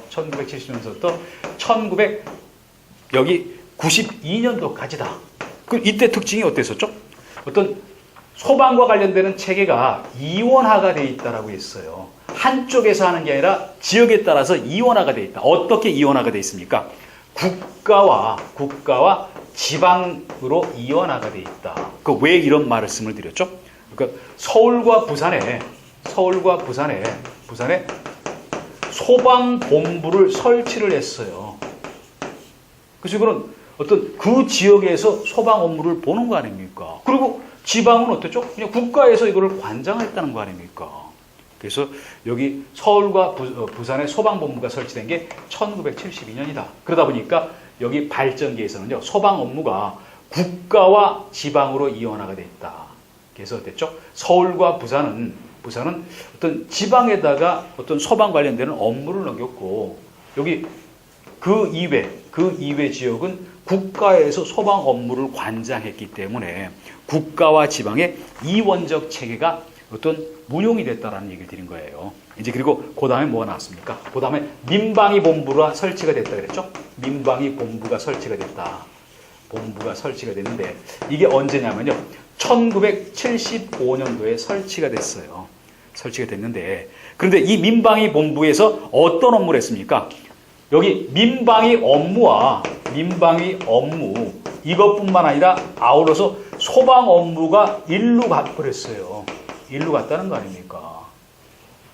1992년도까지다. 이때 특징이 어땠었죠? 어떤 소방과 관련되는 체계가 이원화가 되어 있다라고 했어요. 한쪽에서 하는 게 아니라 지역에 따라서 이원화가 되어 있다. 어떻게 이원화가 되어 있습니까? 국가와 지방으로 이원화가 되어 있다. 왜 이런 말씀을 드렸죠? 그러니까 서울과 부산에 소방본부를 설치를 했어요. 그래서 그런 어떤 그 지역에서 소방 업무를 보는 거 아닙니까? 그리고 지방은 어땠죠? 그냥 국가에서 이거를 관장했다는 거 아닙니까? 그래서 여기 서울과 부산에 소방본부가 설치된 게 1972년이다. 그러다 보니까 여기 발전기에서는요, 소방 업무가 국가와 지방으로 이원화가 돼 있다. 그래서 어땠죠? 서울과 부산은 어떤 지방에다가 어떤 소방 관련되는 업무를 넘겼고, 여기 그 이외 지역은 국가에서 소방 업무를 관장했기 때문에 국가와 지방의 이원적 체계가 어떤 문용이 됐다라는 얘기를 드린 거예요. 이제 그리고 그 다음에 뭐가 나왔습니까? 그 다음에 민방위 본부가 설치가 됐다 그랬죠? 민방위 본부가 설치가 됐다. 본부가 설치가 됐는데 이게 언제냐면요. 1975년도에 설치가 됐어요. 설치가 됐는데 그런데 이 민방위 본부에서 어떤 업무를 했습니까? 여기 민방위 업무 이것뿐만 아니라 아울러서 소방 업무가 일로 가버렸어요. 일로 갔다는 거 아닙니까?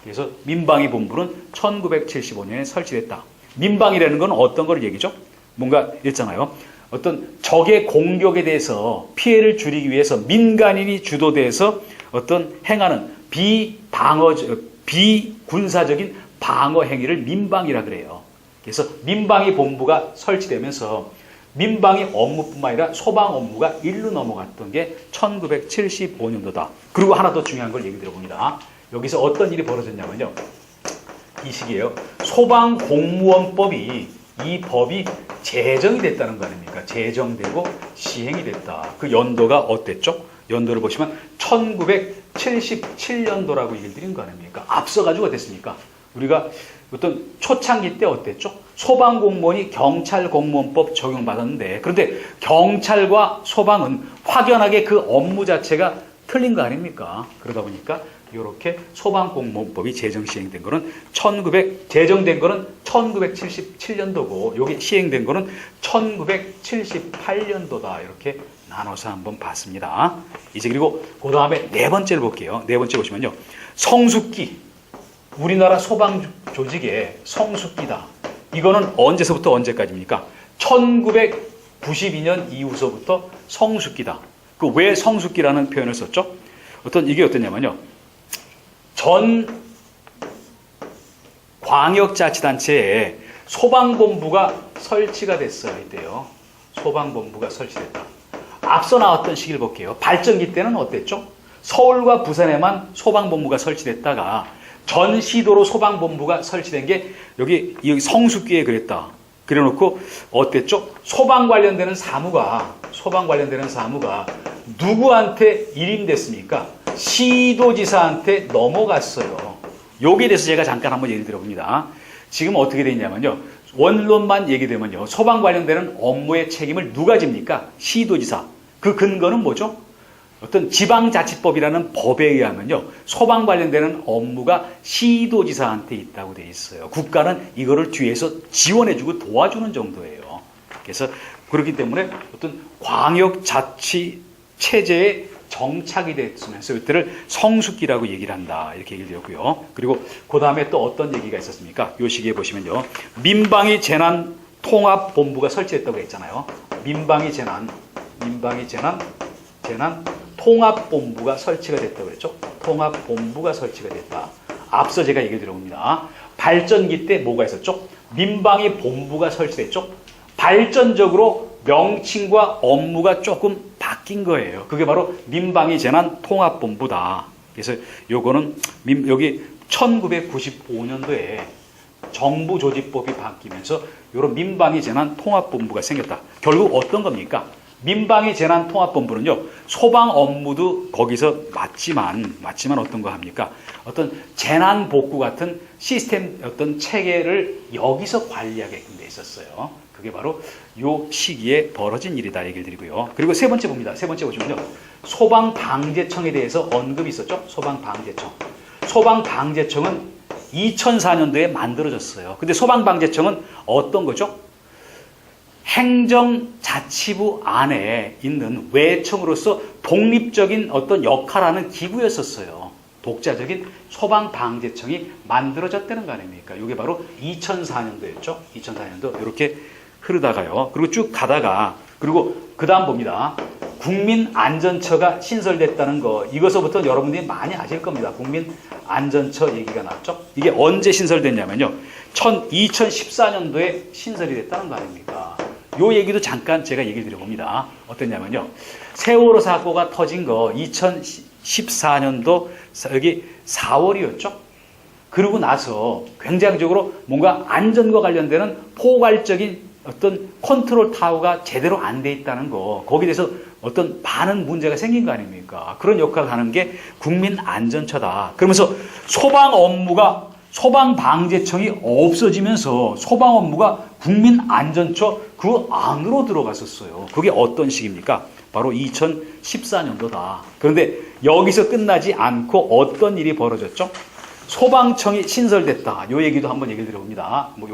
그래서 민방위 본부는 1975년에 설치됐다. 민방위라는 건 어떤 걸 얘기죠? 뭔가 있잖아요. 어떤 적의 공격에 대해서 피해를 줄이기 위해서 민간인이 주도돼서 어떤 행하는 비군사적인 방어 행위를 민방위라 그래요. 그래서 민방위 본부가 설치되면서 민방위 업무뿐만 아니라 소방 업무가 일로 넘어갔던 게 1975년도다. 그리고 하나 더 중요한 걸 얘기 들어봅니다. 여기서 어떤 일이 벌어졌냐면요. 이 시기에요. 소방공무원법이 이 법이 제정이 됐다는 거 아닙니까? 제정되고 시행이 됐다. 그 연도가 어땠죠? 연도를 보시면 1977년도라고 얘기를 드린 거 아닙니까? 앞서가지고 어땠습니까? 우리가 어떤 초창기 때 어땠죠? 소방공무원이 경찰공무원법 적용받았는데 그런데 경찰과 소방은 확연하게 그 업무 자체가 틀린 거 아닙니까? 그러다 보니까 이렇게 소방공무원법이 제정 시행된 거는 제정된 거는 1977년도고 여기 시행된 거는 1978년도다. 이렇게 나눠서 한번 봤습니다. 이제 그리고 그 다음에 네 번째를 볼게요. 네 번째 보시면요. 성숙기. 우리나라 소방 조직의 성숙기다. 이거는 언제서부터 언제까지입니까? 1992년 이후서부터 성숙기다. 그 왜 성숙기라는 표현을 썼죠? 이게 어떠냐면요. 전 광역자치단체에 소방본부가 설치가 됐어요. 이때요. 소방본부가 설치됐다. 앞서 나왔던 시기를 볼게요. 발전기 때는 어땠죠? 서울과 부산에만 소방본부가 설치됐다가 전 시도로 소방본부가 설치된 게 여기 성숙기에 그랬다. 그래놓고 어땠죠? 소방 관련되는 사무가 누구한테 일임됐습니까? 시도지사한테 넘어갔어요. 여기에 대해서 제가 잠깐 한번 얘기 드려봅니다. 지금 어떻게 되냐면요. 원론만 얘기되면요. 소방 관련되는 업무의 책임을 누가 집니까? 시도지사. 그 근거는 뭐죠? 어떤 지방자치법이라는 법에 의하면요. 소방 관련되는 업무가 시도지사한테 있다고 돼 있어요. 국가는 이거를 뒤에서 지원해주고 도와주는 정도예요. 그래서 그렇기 때문에 어떤 광역자치 체제에 정착이 됐으면서 이때를 성숙기라고 얘기를 한다. 이렇게 얘기를 드렸고요. 그리고 그 다음에 또 어떤 얘기가 있었습니까? 이 시기에 보시면요. 민방위 재난 통합본부가 설치됐다고 했잖아요. 민방위 재난 통합본부가 설치가 됐다고 그랬죠. 통합본부가 설치가 됐다. 앞서 제가 얘기 드려봅니다. 발전기 때 뭐가 있었죠? 민방위 본부가 설치됐죠. 발전적으로 명칭과 업무가 조금 바뀐 거예요. 그게 바로 민방위 재난 통합본부다. 그래서 요거는 여기 1995년도에 정부조직법이 바뀌면서 이런 민방위 재난 통합본부가 생겼다. 결국 어떤 겁니까? 민방위 재난통합본부는요, 소방 업무도 거기서 맞지만 어떤 거 합니까? 어떤 재난복구 같은 시스템, 어떤 체계를 여기서 관리하게끔 돼 있었어요. 그게 바로 요 시기에 벌어진 일이다 얘기를 드리고요. 그리고 세 번째 봅니다. 세 번째 보시면요, 소방방재청에 대해서 언급이 있었죠. 소방방재청. 소방방재청은 2004년도에 만들어졌어요. 근데 소방방재청은 어떤 거죠? 행정자치부 안에 있는 외청으로서 독립적인 어떤 역할하는 기구였었어요. 독자적인 소방방재청이 만들어졌다는 거 아닙니까? 이게 바로 2004년도였죠. 2004년도 이렇게 흐르다가요. 그리고 쭉 가다가, 그리고 그 다음 봅니다. 국민안전처가 신설됐다는 거, 이것서부터 여러분들이 많이 아실 겁니다. 국민안전처 얘기가 나왔죠. 이게 언제 신설됐냐면요, 2014년도에 신설이 됐다는 거 아닙니까? 요 얘기도 잠깐 제가 얘기를 드려봅니다. 어땠냐면요, 세월호 사고가 터진 거 2014년도 여기 4월이었죠. 그러고 나서 굉장적으로 뭔가 안전과 관련되는 포괄적인 어떤 컨트롤 타워가 제대로 안 돼 있다는 거, 거기에 대해서 어떤 많은 문제가 생긴 거 아닙니까? 그런 역할을 하는 게 국민안전처다. 그러면서 소방방재청이 없어지면서 소방 업무가 국민안전처 그 안으로 들어갔었어요. 그게 어떤 시기입니까? 바로 2014년도다. 그런데 여기서 끝나지 않고 어떤 일이 벌어졌죠? 소방청이 신설됐다. 요 얘기도 한번 얘기를 드려봅니다. 뭐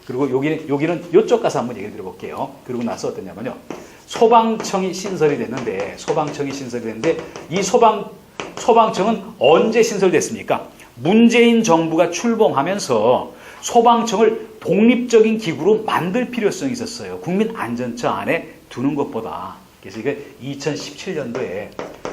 그리고 여기는 이쪽 가서 한번 얘기를 드려볼게요. 그리고 나서 어떠냐면요, 소방청이 신설이 됐는데 이 소방청은 언제 신설됐습니까? 문재인 정부가 출범하면서 소방청을 독립적인 기구로 만들 필요성이 있었어요. 국민안전처 안에 두는 것보다. 그래서 이게 2017년도에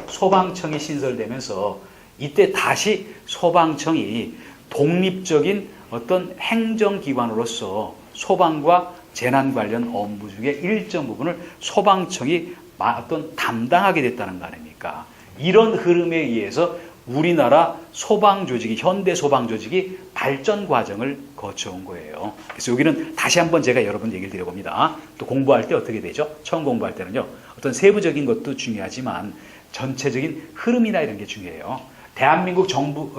소방청이 신설되면서 이때 다시 소방청이 독립적인 어떤 행정기관으로서 소방과 재난 관련 업무 중에 일정 부분을 소방청이 어떤 담당하게 됐다는 거 아닙니까? 이런 흐름에 의해서 우리나라 소방조직이, 현대 소방조직이 발전 과정을 거쳐온 거예요. 그래서 여기는 다시 한번 제가 여러분 얘기를 드려봅니다. 또 공부할 때 어떻게 되죠? 처음 공부할 때는요, 어떤 세부적인 것도 중요하지만 전체적인 흐름이나 이런 게 중요해요. 대한민국 정부,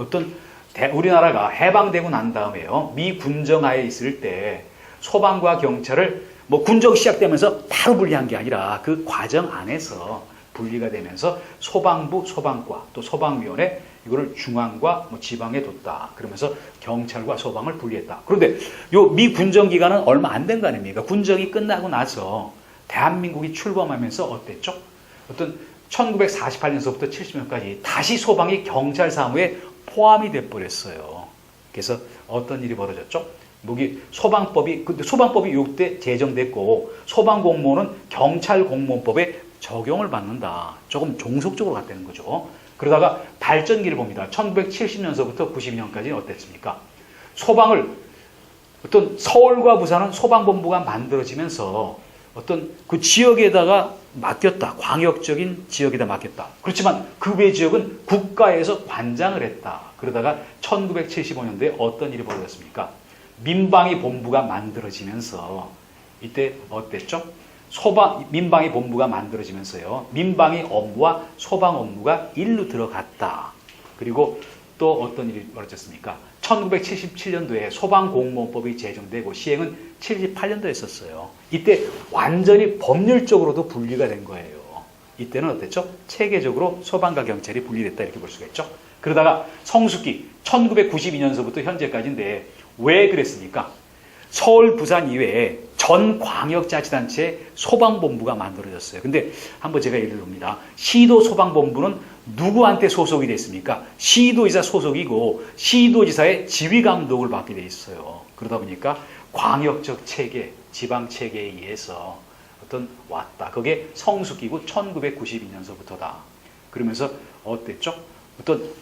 우리나라가 해방되고 난 다음에요, 미 군정하에 있을 때 소방과 경찰을 군정 시작되면서 바로 분리한 게 아니라 그 과정 안에서 분리가 되면서 소방부, 소방과, 또 소방위원회, 이거를 중앙과 지방에 뒀다. 그러면서 경찰과 소방을 분리했다. 그런데 요 미 군정 기간은 얼마 안 된 거 아닙니까? 군정이 끝나고 나서 대한민국이 출범하면서 어땠죠? 1948년서부터 70년까지 다시 소방이 경찰 사무에 포함이 돼 버렸어요. 그래서 어떤 일이 벌어졌죠? 근데 소방법이 이때 제정됐고, 소방공무원은 경찰공무원법에 적용을 받는다. 조금 종속적으로 갔다는 거죠. 그러다가 발전기를 봅니다. 1970년서부터 90년까지 어땠습니까? 서울과 부산은 소방본부가 만들어지면서 그 지역에다가 맡겼다. 광역적인 지역에다 맡겼다. 그렇지만 그 외 지역은 국가에서 관장을 했다. 그러다가 1975년도에 어떤 일이 벌어졌습니까? 민방위 본부가 만들어지면서 이때 어땠죠? 민방위 본부가 만들어지면서요, 민방위 업무와 소방 업무가 일로 들어갔다. 그리고 또 어떤 일이 벌어졌습니까? 1977년도에 소방공무원법이 제정되고 시행은 78년도에 했었어요. 이때 완전히 법률적으로도 분리가 된 거예요. 이때는 어땠죠? 체계적으로 소방과 경찰이 분리됐다, 이렇게 볼 수가 있죠. 그러다가 성숙기 1992년서부터 현재까지인데 왜 그랬습니까? 서울, 부산 이외에 전 광역자치단체에 소방본부가 만들어졌어요. 근데 한번 제가 예를 듭니다. 시도 소방본부는 누구한테 소속이 됐습니까? 시도지사 소속이고 시도지사의 지휘감독을 받게 돼 있어요. 그러다 보니까 광역적 체계, 지방체계에 의해서 왔다. 그게 성숙기구 1992년서부터다. 그러면서 어땠죠?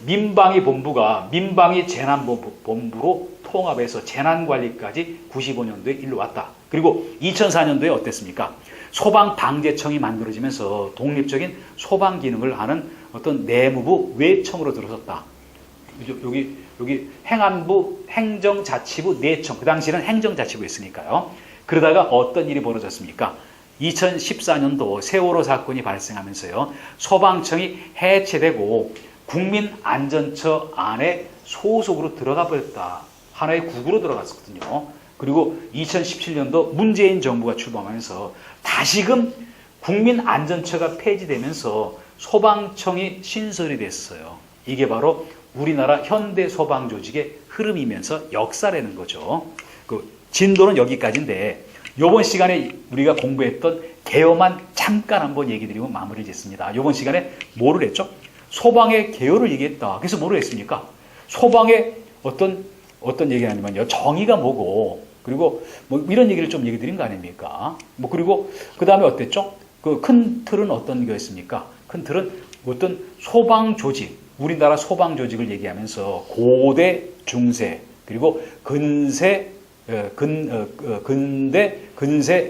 민방위 본부가 민방위 재난본부로 통합해서 재난관리까지 95년도에 일로 왔다. 그리고 2004년도에 어땠습니까? 소방방재청이 만들어지면서 독립적인 소방 기능을 하는 내무부 외청으로 들어섰다. 여기 행안부, 행정자치부, 내청. 그 당시에는 행정자치부였으니까요. 그러다가 어떤 일이 벌어졌습니까? 2014년도 세월호 사건이 발생하면서요. 소방청이 해체되고 국민안전처 안에 소속으로 들어가 버렸다. 하나의 국으로 들어갔었거든요. 그리고 2017년도 문재인 정부가 출범하면서 다시금 국민안전처가 폐지되면서 소방청이 신설이 됐어요. 이게 바로 우리나라 현대 소방 조직의 흐름이면서 역사라는 거죠. 그 진도는 여기까지인데 이번 시간에 우리가 공부했던 개요만 잠깐 한번 얘기 드리고 마무리 짓습니다. 이번 시간에 뭐를 했죠? 소방의 개요를 얘기했다. 그래서 뭐를 했습니까? 소방의 어떤 얘기가 아니면요. 정의가 뭐고, 그리고 뭐 이런 얘기를 좀 얘기 드린 거 아닙니까? 뭐 그리고 그 다음에 어땠죠? 그 큰 틀은 어떤 거였습니까? 큰 틀은 어떤 소방 조직, 우리나라 소방 조직을 얘기하면서 고대, 중세, 그리고 근대,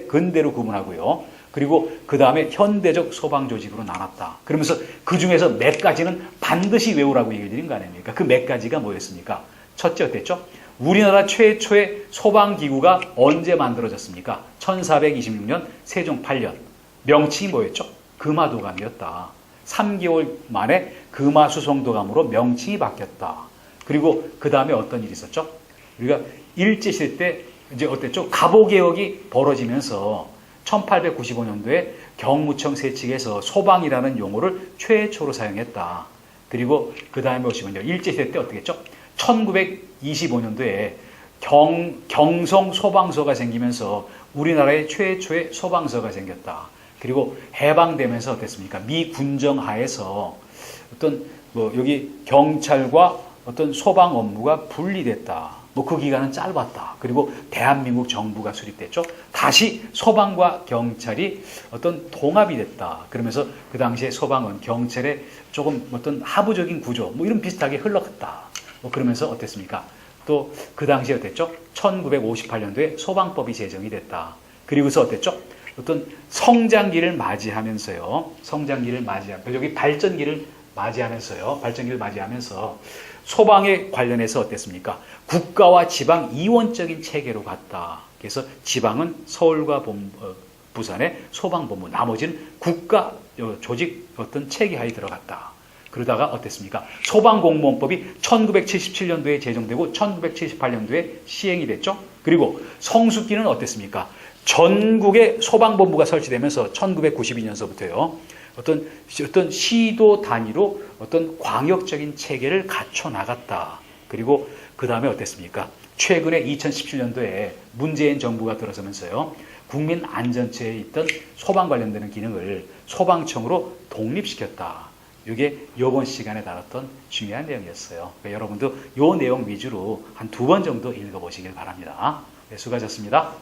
근대로 구분하고요. 그리고 그 다음에 현대적 소방 조직으로 나눴다. 그러면서 그 중에서 몇 가지는 반드시 외우라고 얘기를 드린 거 아닙니까? 그 몇 가지가 뭐였습니까? 첫째 어땠죠? 우리나라 최초의 소방기구가 언제 만들어졌습니까? 1426년 세종 8년. 명칭이 뭐였죠? 금화도감이었다. 3개월 만에 금화수송도감으로 명칭이 바뀌었다. 그리고 그 다음에 어떤 일이 있었죠? 우리가 일제시대 때 이제 어땠죠? 갑오개혁이 벌어지면서 1895년도에 경무청 세칙에서 소방이라는 용어를 최초로 사용했다. 그리고 그 다음에 보시면요. 일제시대 때 어떻게 했죠? 1925년도에 경성 소방서가 생기면서 우리나라의 최초의 소방서가 생겼다. 그리고 해방되면서 어땠습니까? 미 군정 하에서 어떤 여기 경찰과 어떤 소방 업무가 분리됐다. 그 기간은 짧았다. 그리고 대한민국 정부가 수립됐죠. 다시 소방과 경찰이 어떤 통합이 됐다. 그러면서 그 당시에 소방은 경찰의 조금 어떤 하부적인 구조, 이런 비슷하게 흘러갔다. 그러면서 어땠습니까? 또 그 당시에 어땠죠? 1958년도에 소방법이 제정이 됐다. 그리고서 어땠죠? 어떤 성장기를 맞이하면서요. 여기 발전기를 맞이하면서 소방에 관련해서 어땠습니까? 국가와 지방 이원적인 체계로 갔다. 그래서 지방은 서울과 부산의 소방본부, 나머지는 국가 조직 어떤 체계하에 들어갔다. 그러다가 어땠습니까? 소방공무원법이 1977년도에 제정되고 1978년도에 시행이 됐죠. 그리고 성수기는 어땠습니까? 전국에 소방본부가 설치되면서 1992년서부터요. 어떤 시도 단위로 어떤 광역적인 체계를 갖춰 나갔다. 그리고 그 다음에 어땠습니까? 최근에 2017년도에 문재인 정부가 들어서면서요. 국민안전처에 있던 소방 관련되는 기능을 소방청으로 독립시켰다. 이게 이번 시간에 다뤘던 중요한 내용이었어요. 그러니까 여러분도 이 내용 위주로 한 2번 정도 읽어보시길 바랍니다. 네, 수고하셨습니다.